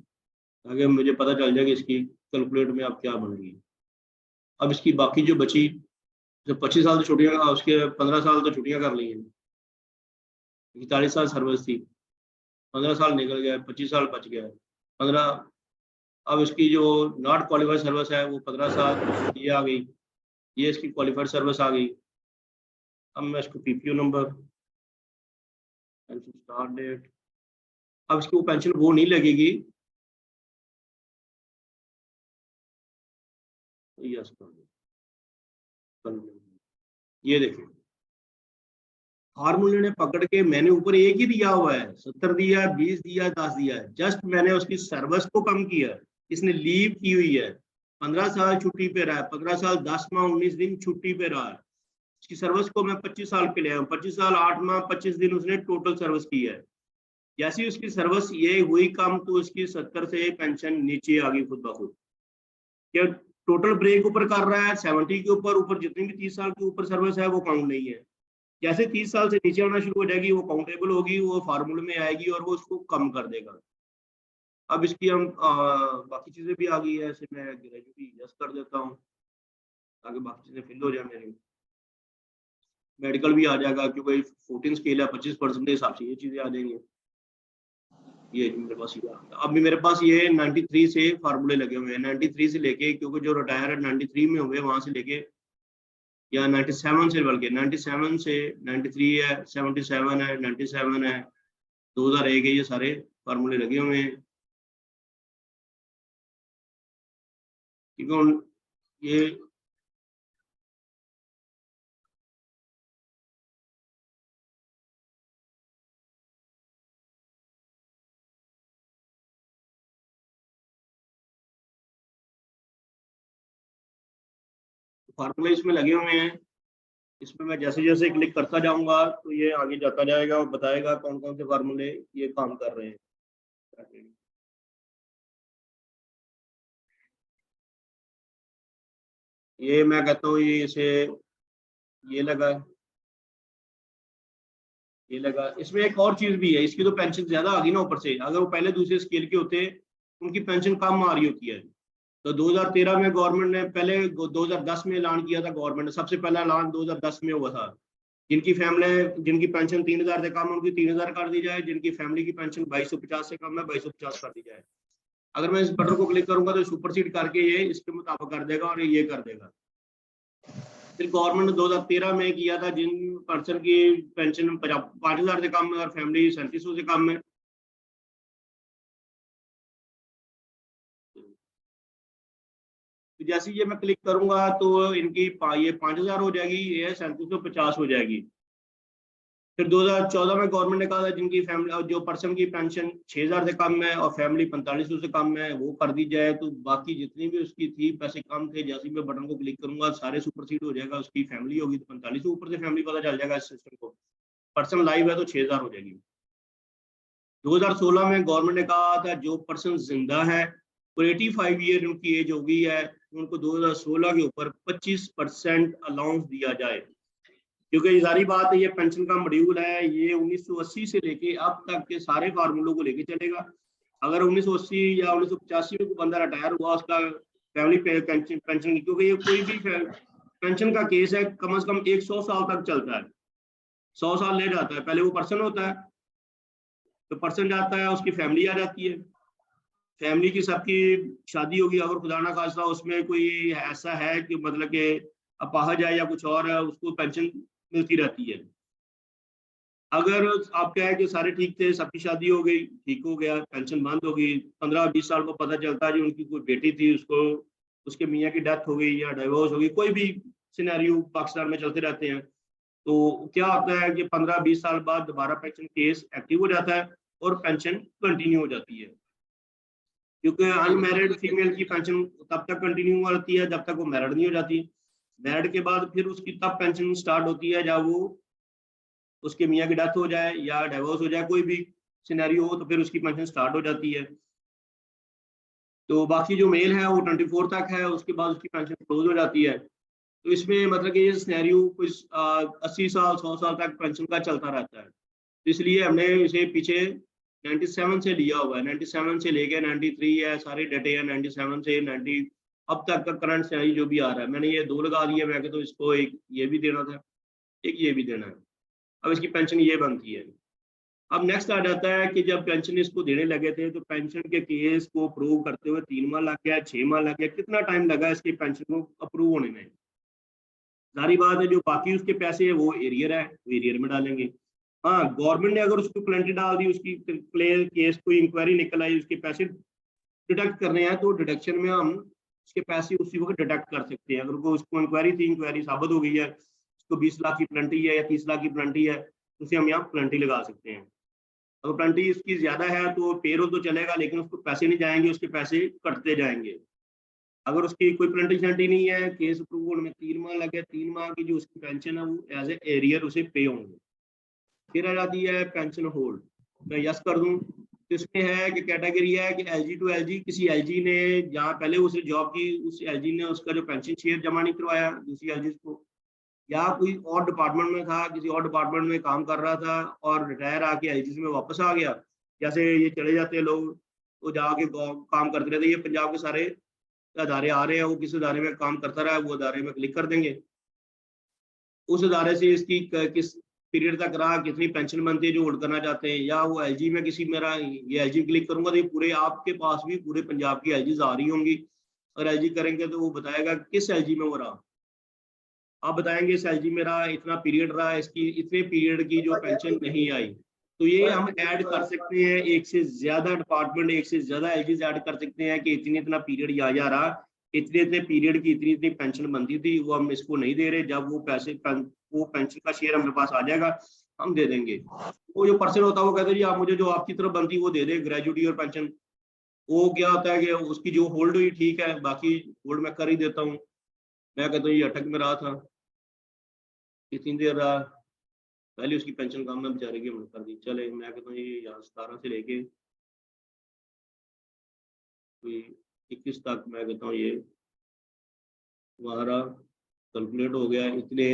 ताकि मुझे पता चल जाए कि इसकी कैलकुलेट में अब क्या बन रही। अब इसकी बाकी जो बची, जो 25 साल तो छुट्टियां, उसके 15 साल तो छुट्टियां कर ली हैं, 41 साल सर्विस थी, 15 साल निकल गया, 25 साल बच गया, 15। अब इसकी जो नॉट क्वालिफाइड सर्विस है वो 15 साल ये आ गई, ये इसकी क्वालिफाइड सर्विस आ गई। अब मैं इसको PPO number, pension start date, अब इसकी वो पेंशन वो नहीं लगेगी, यस ये देखिए फार्मूले ने पकड़ के, मैंने ऊपर एक ही दिया हुआ है, 70 दिया, 20 दिया, 10 दिया है, जस्ट मैंने उसकी सर्विस को कम किया। इसने लीव की हुई है, 15 साल छुट्टी पे रहा है, 15 साल 10 माह 19 दिन छुट्टी पे रहा है। इसकी सर्विस को मैं 25 साल पे ले आया हूँ, 25 साल 8 माह 25 दिन उसने टोटल सर्विस की है। जैसी उसकी सर्विस ये हुई कम, तो इसकी 70 से पेंशन नीचे आ गई खुद ब खुद। क्या टोटल ब्रेक ऊपर कर रहा है 70 के ऊपर जितनी भी 30 साल के ऊपर सर्विस है वो काउंट नहीं है। जैसे 30 साल से नीचे आना शुरू हो जाएगी वो काउंटेबल होगी, वो फार्मूले में आएगी और वो उसको कम कर देगा। अब इसकी हम बाकी चीजें भी आ गई है, ऐसे मैं ग्रेजुएटली एडजस्ट कर देता हूँ ताकि बाकी चीजें फिल हो जाए मेरी। मेडिकल भी आ जाएगा क्योंकि 14 स्केल है, 25% के हिसाब से ये चीजें आ जाएंगी। ये मेरे पास ये अभी मेरे पास ये 93 से फार्मूले लगे हुए हैं, 93 से लेके, क्योंकि जो रिटायर है 93 में हुए वहां से लेके, या 97 से, बल्कि 97 से 93 है, 77 है, 97 है, 2001 है, ये सारे फार्मूले लगे हुए हैं। क्योंकि ये फार्मूले इसमें लगे हुए हैं। इसमें मैं जैसे जैसे क्लिक करता जाऊंगा तो ये आगे जाता जाएगा और बताएगा कौन कौन से फार्मूले ये काम कर रहे हैं। ये मैं कहता हूँ ये इसे ये लगा, ये लगा। इसमें एक और चीज भी है, इसकी तो पेंशन ज्यादा आ गई ना ऊपर से। अगर वो पहले दूसरे स्केल के होते उनकी पेंशन कम आ रही होती है। तो 2013 में गवर्नमेंट ने, पहले 2010 में ऐलान किया था गवर्नमेंट ने, सबसे पहला ऐलान 2010 में हुआ था, जिनकी पेंशन 3000 से कम है उनकी 3000 कर दी जाए, जिनकी फैमिली की पेंशन 2250 से कम है 2250 कर दी जाए। अगर मैं इस बटन को क्लिक करूंगा तो सुपरसीड करके ये इसके मुताबिक कर देगा और ये कर देगा। फिर गवर्नमेंट ने 2013 में किया था, जिन पर्सन की पेंशन 5000 से कम है और फैमिली 3700 से कम है, तो जैसे ये मैं क्लिक करूंगा तो इनकी ये 5000 हो जाएगी, ये 3750 हो जाएगी। फिर 2014 में गवर्नमेंट ने कहा था जिनकी फैमिली, जो पर्सन की पेंशन 6000 से कम है और फैमिली 4500 से कम है वो कर दी जाए। तो बाकी जितनी भी उसकी थी पैसे कम थे, जैसे ही मैं बटन को क्लिक करूंगा सारे सुपरसीड हो जाएगा। उसकी फैमिली होगी तो 4500, ऊपर से फैमिली पता चल जाएगा इस सिस्टम को। पर्सन लाइव है तो 6000 हो जाएगी। 2016 में गवर्नमेंट ने कहा था जो पर्सन जिंदा है और 85 ईयर उनकी एज हो गई है, उनको 2016 के ऊपर 25% अलाउंस दिया जाए। क्योंकि जारी बात है ये पेंशन का मॉड्यूल है, ये 1980 से लेके अब तक के सारे फार्मूलों को लेके चलेगा। अगर 1980 या 1985 में कोई बंदा रिटायर हुआ, उसका फैमिली पेंशन, क्योंकि ये कोई भी पेंशन का केस है, कम से कम 100 साल तक चलता है, 100 साल ले जाता है। पहले वो पर्सन होता है, तो पर्सन जाता है, उसकी फैमिली आ जाती है, फैमिली की सबकी शादी होगी, अगर खुदा ना खास्ता उसमें कोई ऐसा है कि मतलब कि अपाहज है या कुछ और है, उसको पेंशन मिलती रहती है। अगर आप क्या है कि सारे ठीक थे, सबकी शादी हो गई, ठीक हो गया, पेंशन बंद हो गई, 15-20 साल को पता चलता है जी उनकी कोई बेटी थी, उसको उसके मियाँ की डेथ हो गई या डिवोर्स हो गई, कोई भी सिनेरियो पाकिस्तान में चलते रहते हैं, तो क्या होता है कि 15-20 साल बाद दोबारा पेंशन केस एक्टिव हो जाता है और पेंशन कंटिन्यू हो जाती है। क्योंकि अनमैरिड फीमेल की पेंशन तब तक कंटिन्यू होती है जब तक वो मैरिड नहीं हो जाती। मैरिड के बाद फिर उसकी तब पेंशन स्टार्ट होती है जब वो उसके मियाँ की डेथ हो जाए या डिवोर्स हो जाए, कोई भी सिनेरियो हो, तो फिर उसकी पेंशन स्टार्ट हो जाती है। तो बाकी जो मेल है वो 24 तक है, उसके बाद उसकी पेंशन क्लोज हो जाती है। तो इसमें मतलब कि ये सिनेरियो कुछ 80 साल 100 साल तक पेंशन का चलता रहता है। तो इसलिए हमने इसे पीछे 97 से लिया हुआ है, 97 से लेके 93 है, सारे डेटे हैं 97 से 90 अब तक का करंट सिनेरियो जो भी आ रहा है। मैंने ये 2 लगा दिए, मैं तो इसको एक ये भी देना था, एक ये भी देना है। अब इसकी पेंशन ये बनती है। अब नेक्स्ट आ जाता है कि जब पेंशन इसको देने लगे थे तो पेंशन के केस को अप्रूव करते हुए 3 माह लग गया, 6 माह लग गया, कितना टाइम लगा इसकी पेंशन को अप्रूव होने में। सारी बात है जो बाकी उसके पैसे है वो एरियर है, वो एरियर में डालेंगे। हाँ, गवर्नमेंट ने अगर उसको प्लेंटी डाल दी, उसकी क्लियर केस कोई इंक्वायरी निकल आई, उसके पैसे डिडक्ट करने हैं, तो डिडक्शन में हम उसके पैसे उसी वक्त डिडक्ट कर सकते हैं। अगर उसको इंक्वायरी थी, इंक्वायरी साबित हो गई है, उसको 20 लाख की प्लेंटी है या 30 लाख की प्लेंटी है, तो उसे हम यहाँ प्लेंटी लगा सकते हैं। अगर प्लेंटी इसकी ज्यादा है तो पेरोल तो चलेगा लेकिन उसको पैसे नहीं जाएंगे, उसके पैसे कटते जाएंगे। अगर उसकी कोई प्लेंटी शेंटी नहीं है, केस अप्रूव होने में 3 माह लगे, 3 माह की जो उसकी पेंशन है वो एज ए एरियर उसे पे होंगे। फिर आ जाती है पेंशन होल्ड, मैं यस कर दूं तो इसमें है कि कैटेगरी है कि LG टू LG, किसी LG ने जहाँ पहले उसने जॉब की, उस LG ने उसका जो पेंशन शेयर जमा नहीं करवाया दूसरी LG को, या कोई और डिपार्टमेंट में था, किसी और डिपार्टमेंट में काम कर रहा था और रिटायर आके एलजीसी में वापस आ गया, जैसे ये चले जाते हैं लोग, वो जाके काम करते रहते हैं। ये पंजाब के सारे अदारे आ रहे हैं, वो किस अदारे में काम करता रहा है, वो अदारे में क्लिक कर देंगे, उस अदारे से इसकी किस पीरियड तक रहा, कितनी पेंशन बनती है जो होल्ड करना चाहते हैं, या वो एलजी में किसी मेरा ये एलजी क्लिक करूंगा तो ये पूरे आपके पास भी पूरे पंजाब की एलजीज आ रही होंगी। और एलजी करेंगे तो वो बताएगा किस एलजी में वो रहा, आप बताएंगे इस एलजी में रहा, इतना पीरियड रहा, इसकी इतने पीरियड की जो पेंशन नहीं आई। तो ये हम ऐड कर सकते हैं, एक से ज्यादा डिपार्टमेंट, एक से ज्यादा एलजीज ऐड कर सकते हैं कि इतनी इतना पीरियड या रहा, इतने इतने पीरियड की इतनी इतनी पेंशन बनती थी, वो हम इसको नहीं दे रहे, जब वो पैसे वो पेंशन का शेयर हमारे पास आ जाएगा हम दे देंगे। वो जो पर्सन होता है वो कहते हैं जी आप मुझे जो आपकी तरफ बनती है वो दे दे, ग्रेजुटी और पेंशन। वो क्या होता है कि उसकी जो होल्ड हुई ठीक है, बाकी होल्ड मैं कर ही देता हूँ। मैं कहता हूँ ये अटक में रहा था, इतनी देर रहा, पहले उसकी पेंशन काम में बेचारे की हमने कर दी। चले, मैं कहता हूँ ये यहाँ 17 से लेके कोई 21 तक मैं कहता हूँ ये हमारा कैलकुलेट हो गया, इतने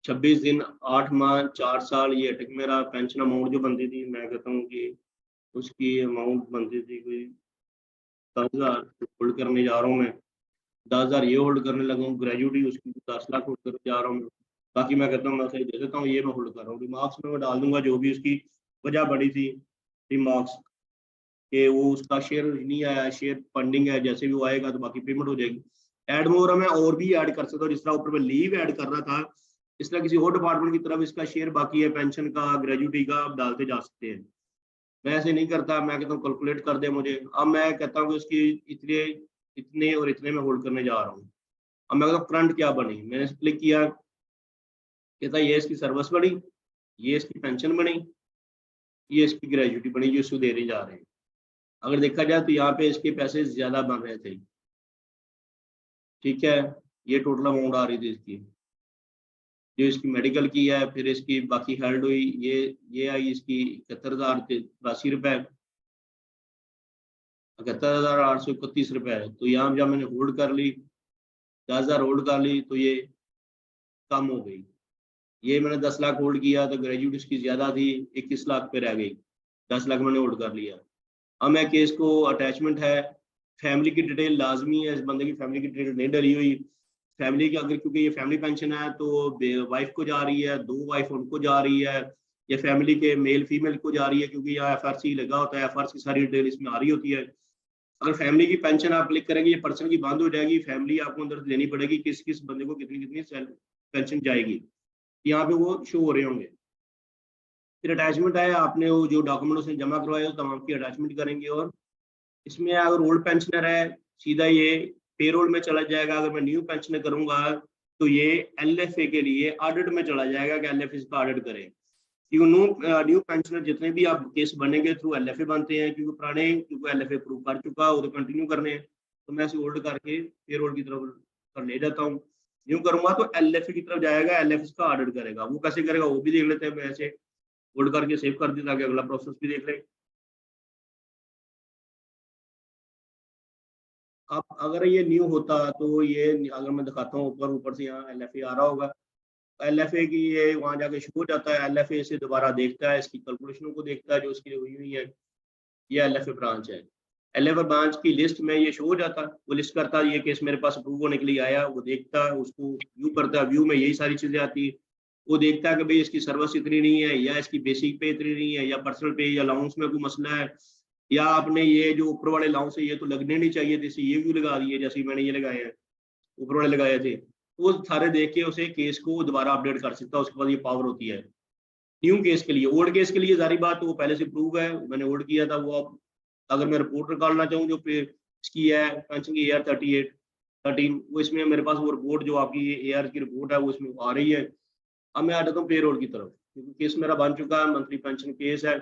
26 दिन 8 माह 4 साल ये अटक में रहा। पेंशन अमाउंट जो बनती थी मैं कहता हूँ कि उसकी अमाउंट बनती थी कोई 10,000 होल्ड करने जा रहा हूँ मैं, 10,000 ये होल्ड करने लगा हूँ, ग्रेजुटी उसकी 10 लाख होल्ड करने जा रहा हूँ। बाकी मैं कहता हूँ मैं सही दे देता हूँ, ये मैं होल्ड कर रहा हूँ, रिमार्क्स में मैं डाल दूंगा जो भी उसकी वजह बड़ी थी, रिमार्क्स कि वो उसका शेयर नहीं आया, शेयर फंडिंग है, जैसे भी वो आएगा तो बाकी पेमेंट हो जाएगी। ऐड मोर मैं और भी ऐड कर सकता हूँ, जिस तरह ऊपर मैं लीव ऐड कर रहा था, इस तरह किसी और डिपार्टमेंट की तरफ इसका शेयर बाकी है, पेंशन का, ग्रेजुटी का, आप डालते जा सकते हैं। मैं ऐसे नहीं करता, मैं कहता हूँ कैलकुलेट कर दे मुझे। अब मैं कहता हूँ कि उसकी इतने इतने और इतने में होल्ड करने जा रहा हूँ। अब मैं कहता हूँ करंट क्या बनी, मैंने क्लिक किया, कहता ये इसकी सर्विस बनी, ये इसकी पेंशन बनी, ये इसकी ग्रेजुटी बनी जो इसको देने जा रहे हैं। अगर देखा जाए तो यहाँ पे इसके पैसे ज्यादा बन रहे थे, ठीक है, ये टोटल अमाउंट आ रही थी इसकी, जो इसकी मेडिकल की है, फिर इसकी बाकी हेल्ड हुई, ये आई इसकी 71,083 रुपए, 71,831 रुपए। तो यहाँ जब मैंने होल्ड कर ली, 10,000 होल्ड कर ली तो ये कम हो गई। ये मैंने 10 लाख होल्ड किया तो ग्रेजुएट इसकी ज्यादा थी, 21 लाख पे रह गई, 10 लाख मैंने होल्ड कर लिया। अब मैं केस को अटैचमेंट है, फैमिली की डिटेल लाजमी है, इस बंदे की फैमिली की डिटेल नहीं डली हुई, फैमिली की अगर, क्योंकि ये फैमिली पेंशन है तो वाइफ को जा रही है, 2 वाइफ उनको जा रही है, या फैमिली के मेल फीमेल को जा रही है, क्योंकि यहाँ एफआरसी लगा होता है, एफआरसी की सारी डिटेल इसमें आ रही होती है। अगर फैमिली की पेंशन आप क्लिक करेंगे ये पर्सन की बंद हो जाएगी, फैमिली आपको अंदर से देनी पड़ेगी, किस किस बंदे को कितनी कितनी पेंशन जाएगी, यहाँ पे वो शो हो रहे होंगे। फिर अटैचमेंट है, आपने वो जो डॉक्यूमेंट उसने जमा करवाए हो तमाम की अटैचमेंट करेंगे। और इसमें अगर ओल्ड पेंशनर है सीधा ये पेरोल में चला जाएगा, अगर मैं न्यू पेंशनर करूंगा तो ये एलएफए के लिए ऑडिट में चला जाएगा कि एलएफए इसका ऑडिट करे। क्योंकि न्यू पेंशनर जितने भी आप केस बनेंगे थ्रू एलएफए बनते हैं, क्योंकि पुराने क्योंकि एलएफए प्रूव कर चुका वो तो कंटिन्यू करने हैं, तो मैं इसे होल्ड करके पेरोल की तरफ कर ले जाता हूँ। न्यू करूंगा तो एलएफए की तरफ जाएगा, एलएफए इसका ऑडिट करेगा, वो कैसे करेगा वो भी देख लेते हैं। मैं ऐसे होल्ड करके सेव कर दी ताकि अगला प्रोसेस भी देख ले। अब अगर ये न्यू होता तो ये, अगर मैं दिखाता हूँ ऊपर ऊपर से यहाँ एलएफए आ रहा होगा, एलएफए की ये वहाँ जाके शो हो जाता है, एलएफए से दोबारा देखता है, इसकी कैलकुलेशनों को देखता है जो उसकी हुई हुई है। ये एलएफए ब्रांच है, एलएफए ब्रांच की लिस्ट में ये शो हो जाता, वो लिस्ट करता, ये केस मेरे पास अप्रूव होने के लिए आया, वो देखता है, उसको व्यू करता है, व्यू में यही सारी चीजें आती है। वो देखता है कि भाई इसकी सर्विस इतनी नहीं है, या इसकी बेसिक पे इतनी नहीं है, या पर्सनल पे या अलाउंस में कोई मसला है, या आपने ये जो ऊपर वाले अलाउंस है ये तो लगने नहीं चाहिए थे, इसे ये व्यू लगा दिए जैसे मैंने ये लगाए हैं, ऊपर वाले लगाए थे, तो वो सारे देख के उसे केस को दोबारा अपडेट कर सकता है, उसके बाद ये पावर होती है। न्यू केस के लिए, ओल्ड केस के लिए जारी बात, वो पहले से प्रूव है, मैंने होल्ड किया था वो। अब अगर मैं रिपोर्ट निकालना चाहूँ जो पे इसकी है पेंशन की AR 38 13, वो इसमें मेरे पास वो रिपोर्ट जो आपकी AR की रिपोर्ट है वो इसमें आ रही है। अब मैं आ जाता हूँ पे रोल की तरफ, क्योंकि केस मेरा बन चुका है, मंथली पेंशन केस है।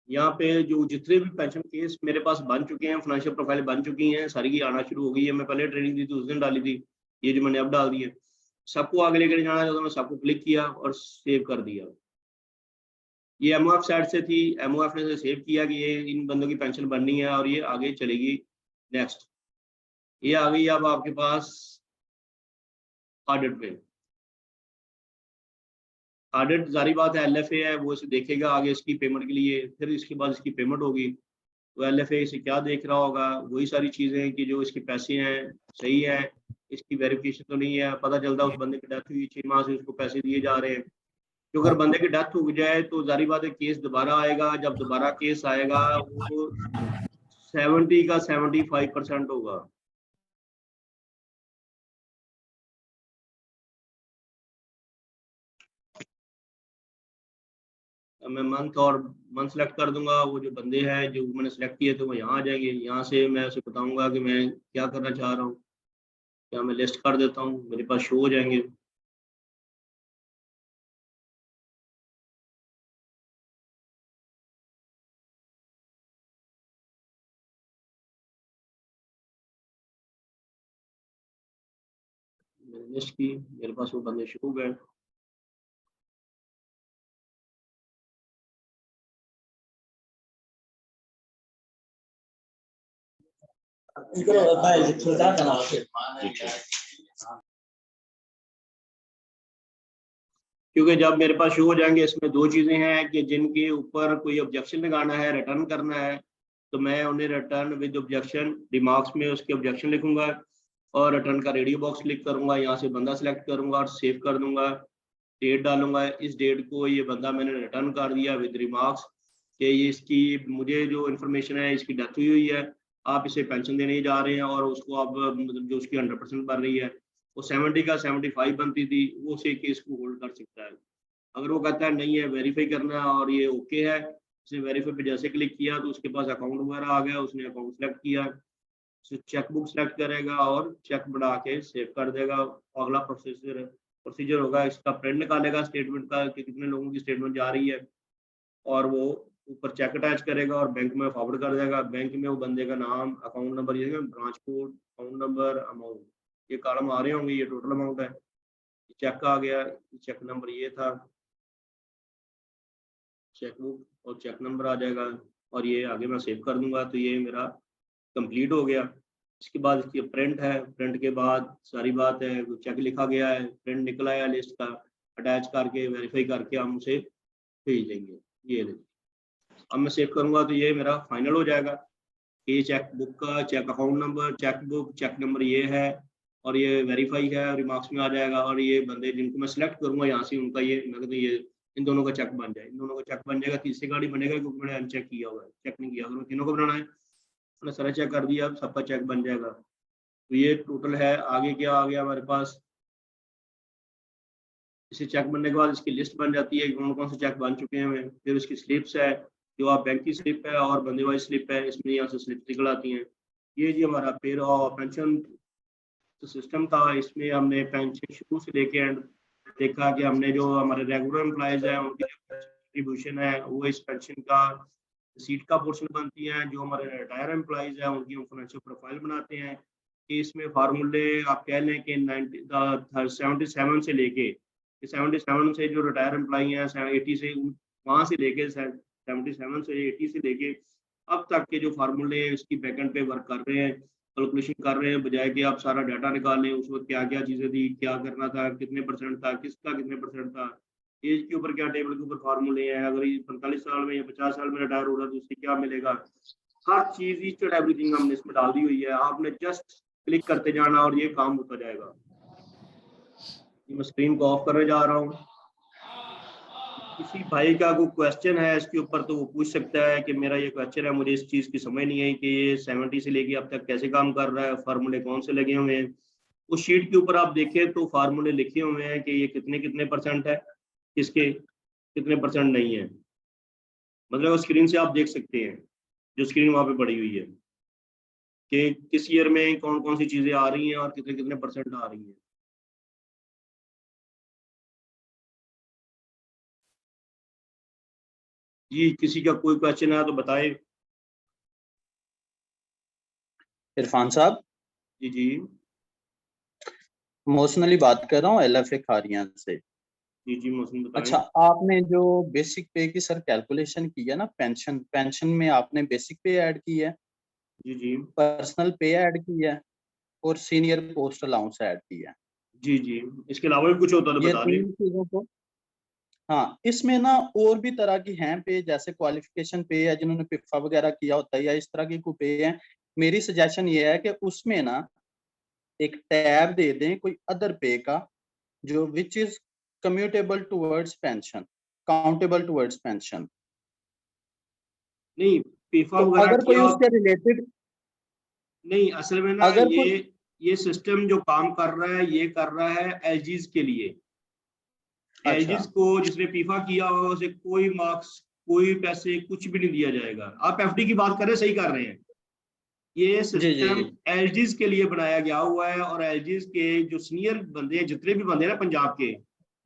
यहाँ पे जो जितने भी पेंशन केस मेरे पास बन चुके हैं, फाइनेंशियल प्रोफाइल बन चुकी हैं, सारी की आना शुरू हो गई है। मैं पहले ट्रेनिंग दी थी, उस दिन डाली थी, ये जो मैंने अब डाल दी है। सबको आगे लेकर जाना है तो मैं सबको क्लिक किया और सेव कर दिया। ये एमओएफ साइड से थी, एमओएफ ने सेव किया कि ये इन बंदों की पेंशन बननी है और ये आगे चलेगी। नेक्स्ट, ये आ गई अब आपके पास ऑडिट पे। ऑडिट जारी बात है, एलएफए है, वो इसे देखेगा आगे इसकी पेमेंट के लिए, फिर इसके बाद इसकी पेमेंट होगी। तो एलएफए इसे क्या देख रहा होगा, वही सारी चीजें कि जो इसके पैसे हैं सही है, इसकी वेरिफिकेशन तो नहीं है। पता चलता है उस बंदे की डेथ हुई, 6 माह से उसको पैसे दिए जा रहे हैं। तो अगर बंदे की डेथ हो जाए तो जारी बात है केस दोबारा आएगा। जब दोबारा केस आएगा वो 70 का 75% होगा। अब मैं मंथ सेलेक्ट कर दूंगा। वो जो बंदे हैं जो मैंने सेलेक्ट किए थे वो यहाँ आ जाएंगे। यहाँ से मैं उसे बताऊंगा कि मैं क्या करना चाह रहा हूँ, क्या मैं लिस्ट कर देता हूँ, मेरे पास शो हो जाएंगे। मैंने लिस्ट की, मेरे पास वो बंदे शो हो गए। इधर होता है छोटा कनाल से क्योंकि जब मेरे पास शो हो जाएंगे, इसमें दो चीज़ें हैं कि जिनके ऊपर कोई ऑब्जेक्शन लगाना है, रिटर्न करना है, तो मैं उन्हें रिटर्न विद ऑब्जेक्शन रिमार्क्स में उसके ऑब्जेक्शन लिखूंगा और रिटर्न का रेडियो बॉक्स क्लिक करूंगा। यहाँ से बंदा सेलेक्ट करूंगा और सेव कर दूंगा। डेट डालूंगा, इस डेट को ये बंदा मैंने रिटर्न कर दिया विद रिमार्क्स कि ये इसकी मुझे जो इन्फॉर्मेशन है इसकी डेथ हुई है, आप इसे पेंशन देने जा रहे हैं और उसको अब मतलब जो उसकी 100% बन रही है वो 70 का 75 बनती थी, वो उसे केस को होल्ड कर सकता है। अगर वो कहता है नहीं है, वेरीफाई करना है और ये ओके है, उसने वेरीफाई पे जैसे क्लिक किया तो उसके पास अकाउंट वगैरह आ गया, उसने अकाउंट सेलेक्ट किया, चेकबुक सेलेक्ट करेगा और चेक बना के सेव कर देगा। अगला प्रोसीजर होगा, इसका प्रिंट निकालेगा स्टेटमेंट का कि कितने लोगों की स्टेटमेंट जा रही है, और वो ऊपर चेक अटैच करेगा और बैंक में फॉरवर्ड कर देगा। बैंक में वो बंदे का नाम, अकाउंट नंबर, ये branch code, account number, amount, ये कॉलम आ रहे होंगे, ये टोटल अमाउंट है। चेक आ गया, चेक नंबर ये था, चेकबुक और चेक नंबर आ जाएगा और ये आगे मैं सेव कर दूंगा। तो ये मेरा कंप्लीट हो गया। इसके बाद इसकी प्रिंट है, प्रिंट के बाद सारी बात है, चेक लिखा गया है, प्रिंट निकल आया लिस्ट का, अटैच करके वेरीफाई करके हम उसे भेज देंगे। ये ले, अब मैं सेव करूंगा तो ये मेरा फाइनल हो जाएगा। ये चेक बुक का cheque account number, cheque book, cheque number ये है और ये वेरीफाई है, रिमार्क्स में आ जाएगा। और ये बंदे जिनको मैं सिलेक्ट करूंगा यहाँ से, उनका ये मैं कहता ये इन दोनों का चेक बन जाए, इन दोनों का चेक बन जाएगा। तीसरे का नहीं बनेगा क्योंकि मैंने अनचेक किया हुआ है, चेक नहीं किया। अगर मैं तीनों को बनाना है, मैंने सारा चेक कर दिया, अब सबका चेक बन जाएगा। तो ये टोटल है। आगे क्या आ गया हमारे पास, इसे चेक बनने के बाद इसकी लिस्ट बन जाती है कौन कौन से चेक बन चुके हैं। फिर उसकी स्लिप्स है, जो आप बैंक की स्लिप है और बंदे वाली स्लिप है, इसमें यहाँ से स्लिप निकल आती हैं। ये जी हमारा पेर और पेंशन सिस्टम था। इसमें हमने पेंशन शुरू से लेके एंड देखा कि हमने जो हमारे रेगुलर एम्प्लॉयज हैं उनकी कंट्रीब्यूशन है वो इस पेंशन का सीट का पोर्शन बनती है। जो हमारे रिटायर एम्प्लॉयज हैं उनकी हम फाइनेंशियल प्रोफाइल बनाते हैं कि इसमें फार्मूले आप कह लें कि 77 से लेके 77 से जो रिटायर एम्प्लॉई हैं 80 से, वहाँ से लेके 77 से 80 से लेके अब तक के जो फार्मूले इसकी बैकेंड पे वर्क कर रहे हैं, कैलकुलेशन कर रहे हैं, बजाय कि आप सारा डाटा निकालें उस वक्त क्या क्या चीज़ें थी, क्या करना था, कितने परसेंट था, किसका कितने परसेंट था, एज के ऊपर क्या टेबल के ऊपर फार्मूले हैं, अगर ये 45 साल में या 50 साल में रिटायर हो रहा है तो उससे क्या मिलेगा। हर चीज़ ईच एंड एवरीथिंग हमने इसमें डाल दी हुई है। आपने जस्ट क्लिक करते जाना और ये काम होता जाएगा। मैं स्क्रीन को ऑफ करने जा रहा हूँ। किसी भाई का कोई क्वेश्चन है इसके ऊपर तो वो पूछ सकता है कि मेरा ये क्वेश्चन है, मुझे इस चीज़ की समझ नहीं आई कि ये 70 से लेके अब तक कैसे काम कर रहा है, फार्मूले कौन से लगे हुए हैं। उस शीट के ऊपर आप देखें तो फार्मूले लिखे हुए हैं कि ये कितने कितने परसेंट है, किसके कितने परसेंट नहीं है। मतलब स्क्रीन से आप देख सकते हैं, जो स्क्रीन वहाँ पे पड़ी हुई है कि किस ईयर में कौन कौन सी चीज़ें आ रही हैं और कितने कितने परसेंट आ रही हैं। जी, किसी का कोई क्वेश्चन है तो बताए। इरफान साहब, जी जी इमोशनली बात कर रहा हूँ, LFA खारियां से। जी जी, मौसम बताएं। अच्छा, आपने जो बेसिक पे की सर कैलकुलेशन की है ना, पेंशन में आपने बेसिक पे ऐड की है, जी जी पर्सनल पे ऐड की है, और सीनियर पोस्ट अलाउंस ऐड की है। जी जी, इसके अलावा भी कुछ होता तो ये बता दें। 3 चीजों को, हाँ, इसमें ना और भी तरह की हैं पे, जैसे क्वालिफिकेशन पे है, जिन्होंने पिफा वगैरह किया होता है, या इस तरह की कोई पे है। मेरी सजेशन ये है कि उसमें ना एक टैब दे दें कोई अदर पे का, जो which is commutable towards pension, countable towards pension. नहीं, फीफा तो वगैरह अगर कोई किया। उसके रिलेटेड, नहीं, असल में ना अगर कोई, ये सिस्टम जो काम कर रहा है ये कर रहा है एलजीज के लिए। अच्छा एलजीज को जिसने फीफा किया होगा उसे कोई मार्क्स, कोई पैसे, कुछ भी नहीं दिया जाएगा। आप एफडी की बात कर रहे हैं, सही कर रहे हैं। ये जी जी सिस्टम एलजीज के लिए बनाया गया हुआ है, और एलजीज के जो सीनियर बंदे हैं, जितने भी बंदे हैं ना पंजाब के,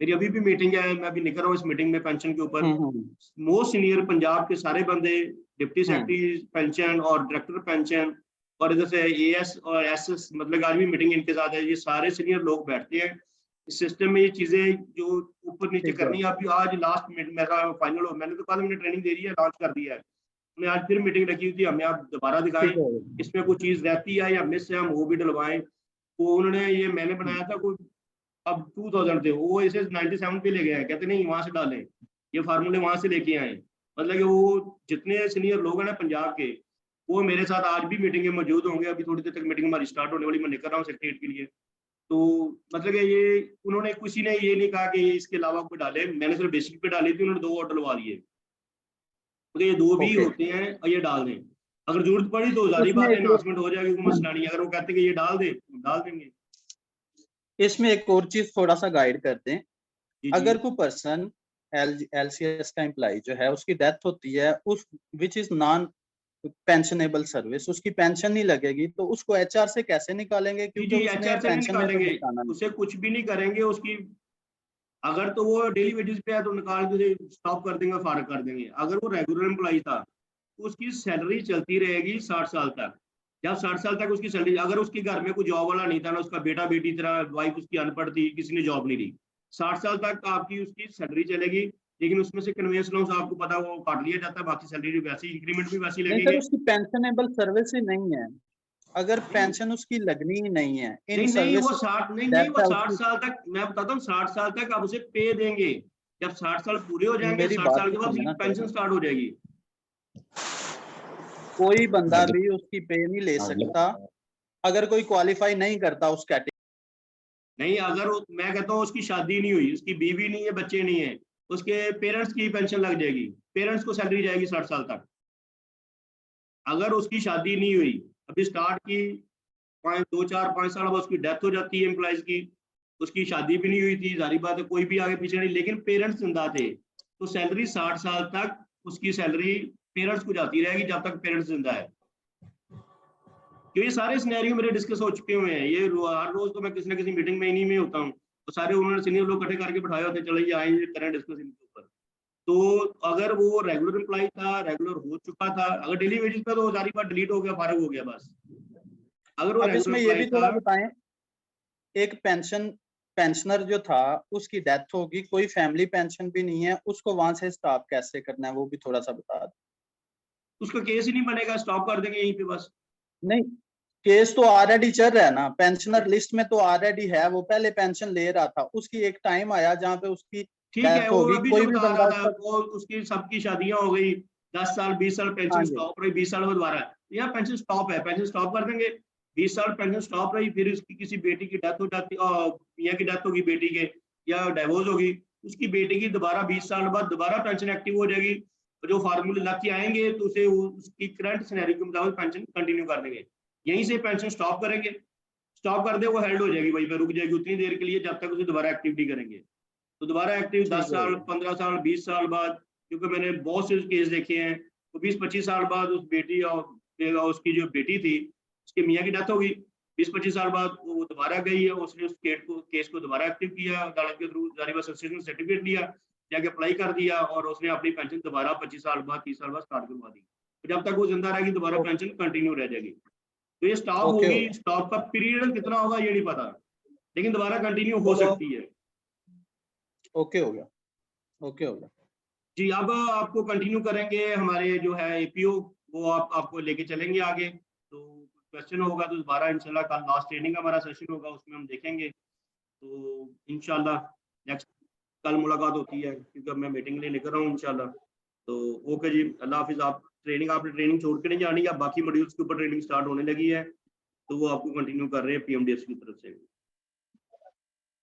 मेरी अभी भी मीटिंग है, मैं अभी निकल रहा हूँ इस मीटिंग में पेंशन के ऊपर। हम्म मोस्ट सीनियर पंजाब के सारे बंदे, डिप्टी हम्म सेक्रेटरी पेंशन और डायरेक्टर पेंशन, और इधर से एएस और एसएस, मतलब आज भी मीटिंग इनके साथ है, ये सारे सीनियर लोग बैठते हैं इस सिस्टम में। ये चीजें जो ऊपर नीचे ठीक है। करनी है, अभी आज लास्ट मीटिंग मेरा फाइनल हो, मैंने तो कल मैंने ट्रेनिंग दे दी है, लॉन्च कर दिया है। हमने आज फिर मीटिंग रखी हुई थी, हमें आप दोबारा दिखाएं, ठीक है। इसमें कुछ चीज रहती है या मिस है, हम वो भी डलवाएं। तो उन्होंने, ये मैंने बनाया था कोई, अब 2000 थे वो, इसे 97 पे ले गए हैं, कहते नहीं वहां से डालें, ये फार्मूले वहां से लेके आए। मतलब कि वो जितने सीनियर लोग हैं ना पंजाब के, वो मेरे साथ आज भी मीटिंग में मौजूद होंगे। अभी थोड़ी देर तक मीटिंग हमारी स्टार्ट होने वाली, मैं निकल रहा हूँ सेक्रेटरीट के लिए। तो मतलब कि ये, उन्होंने किसी ने ये नहीं कहा कि इसके अलावा कोई डाले, मैंने सिर्फ बेसिक पे डाली थी, उन्होंने 2 और डलवा दिए, तो ये 2 भी ओके, होते हैं और ये डाल दें। अगर जरूरत पड़ी तो सारी इसमें बात है, एक अनाउंसमेंट हो जाएगी, कोई मसला नहीं है। अगर वो कहते हैं कि ये डाल दे तो डाल देंगे। इसमें एक और चीज थोड़ा सा गाइड करते हैं। जी जी अगर कोई पर्सन LCS का एम्प्लॉय जो है, उसकी डेथ होती है, उस which is non pensionable service, उसकी पेंशन नहीं लगेगी, तो उसको HR से कैसे निकालेंगे, जी क्योंकि जी, उसने एचआर से नहीं पेंशन में तो निकालेंगे, दर्शाना नहीं। उसे कुछ भी नहीं करेंगे उसकी। अगर तो वो डेली वेजेस पे है तो निकाल के उसे स्टॉप कर देंगे, फारग कर देंगे। अगर वो रेगुलर एम्प्लॉय था तो उसकी सैलरी चलती रहेगी 60 साल तक। जब 60 साल तक उसकी सैलरी, अगर उसके घर में कोई जॉब वाला नहीं था ना, उसका बेटा बेटी था, वाइफ उसकी अनपढ़ थी, किसी ने जॉब नहीं दी, 60 साल तक आपकी उसकी सैलरी चलेगी। लेकिन उसमें से कन्वेंस लोन्स आपको पता है वो काट लिया जाता है, बाकी सैलरी वैसे ही, इंक्रीमेंट भी वैसे ही नहीं सर, लगेंगे। उसकी पेंशनेबल सर्विस ही नहीं है। अगर नहीं पेंशन उसकी लगनी ही नहीं है, इन नहीं नहीं, वो सर्विस 60 नहीं नहीं, डेथ वो है 60 उसकी। साल तक, मैं बताता हूँ, 60 साल तक आप उसे पे देंगे। जब 60 साल पूरे हो जाएंगे, मेरी 60 साल बात के तो बाद सुनिए उसकी ना पेंशन सर, स्टार्ट हो जाएगी। कोई बंदा भी उसकी पे नहीं ले सकता अगर कोई क्वालिफाई नहीं करता उस कैटेगरी। नहीं, अगर मैं कहता हूँ उसकी शादी नहीं हुई, उसकी बीवी नहीं है, बच्चे नहीं है, उसके पेरेंट्स की पेंशन लग जाएगी, पेरेंट्स को सैलरी जाएगी 60 साल तक। अगर उसकी शादी नहीं हुई, अभी स्टार्ट की, 2 4 5 साल बाद उसकी डेथ हो जाती है एम्प्लॉयज की, उसकी शादी भी नहीं हुई थी, जारी बात है कोई भी आगे पीछे नहीं, लेकिन पेरेंट्स जिंदा थे, तो सैलरी 60 साल तक उसकी सैलरी पेरेंट्स को जाती रहेगी, जब तक पेरेंट्स जिंदा है। क्योंकि ये सारे सिनेरियो मेरे डिस्कस हो चुके हुए हैं, ये हर रोज तो मैं किसी ना किसी मीटिंग में इन्हीं में होता हूँ, तो सारे उन्होंने सीनियर लोग इकट्ठे करके बैठाए होते, चलो ये आए करें डिस्कस इनके ऊपर। तो अगर वो रेगुलर एम्प्लॉय था, रेगुलर हो चुका था, अगर डेली वेजेस पे तो सारी बात डिलीट हो गया, फारग हो गया बस। अगर वो अब रेगुलर इसमें ये एम्प्लॉय भी था, थोड़ा बताएं, एक पेंशनर जो था, उसकी डेथ होगी, कोई फैमिली पेंशन भी नहीं है, उसको वहां से स्टॉप कैसे करना है, वो भी थोड़ा सा बता दें। उसका केस ही नहीं बनेगा, स्टॉप कर देंगे यहीं पे बस। नहीं, केस तो ऑलरेडी चल रहा है ना, पेंशनर लिस्ट में तो ऑलरेडी है, वो पहले पेंशन ले रहा था, उसकी एक टाइम आया जहाँ पे उसकी ठीक है, डेथ वो होगी, अभी जो कोई भी बता रहा बंदा था, उसका। वो उसकी सबकी शादियां हो गई, 10 साल 20 साल पेंशन हाँ जी, स्टॉप रही, 20 साल बाद दोबारा, यहाँ पेंशन स्टॉप है, पेंशन स्टॉप कर देंगे। 20 साल पेंशन स्टॉप रही, फिर उसकी किसी बेटी की डेथ हो जाती, मियाँ की डेथ होगी बेटी के, या डाइवोर्स होगी, उसकी बेटी की दोबारा 20 साल बाद दोबारा पेंशन एक्टिव हो जाएगी। और जो फार्मूले लग के आएंगे तो उसे उसकी करंट सिनेरियो के मुताबिक पेंशन कंटिन्यू कर देंगे। यहीं से पेंशन स्टॉप करेंगे, स्टॉप कर दे, वो हेल्ड हो जाएगी वहीं पर, रुक जाएगी उतनी देर के लिए जब तक उसे दोबारा एक्टिविटी करेंगे। तो दोबारा एक्टिव ठीक 10 साल है। 15 साल 20 साल बाद, क्योंकि मैंने बहुत से केस देखे हैं, तो 20 25 साल बाद उस बेटी और उसकी जो बेटी थी, उसके मियाँ की डेथ हो गई, 20 25 साल बाद वो दोबारा गई है, उसने उस केस को दोबारा एक्टिव किया, अदालत के थ्रू जारी सक्सेशन सर्टिफिकेट लिया, जाके अप्लाई कर दिया और उसने अपनी पेंशन दोबारा 25 साल बाद 30 साल बाद स्टार्ट करवा दी, तो जब तक वो जिंदा रहेगी दोबारा पेंशन कंटिन्यू रह जाएगी। तो ये स्टॉप ओके, होगी, स्टॉप का पीरियड कितना होगा ये नहीं पता, लेकिन दोबारा कंटिन्यू हो सकती है। ओके हो गया, ओके हो गया। जी, अब आपको कंटिन्यू करेंगे हमारे जो है एपीओ, वो आपको लेके चलेंगे आगे। तो क्वेश्चन होगा तो दोबारा इंशाल्लाह कल लास्ट ट्रेनिंग हमारा सेशन होगा, उसमें हम देखेंगे। तो इंशाल्लाह नेक्स्ट कल मुलाकात होती है, क्योंकि अब मैं मीटिंग लिए निकल रहा हूँ इंशाल्लाह। तो ओके जी, अल्लाह हाफिज़। आपने ट्रेनिंग छोड़ के नहीं जानी, अब बाकी मॉड्यूल्स के ऊपर ट्रेनिंग स्टार्ट होने लगी है, तो वो आपको कंटिन्यू कर रहे हैं पीएमडीएस की तरफ से।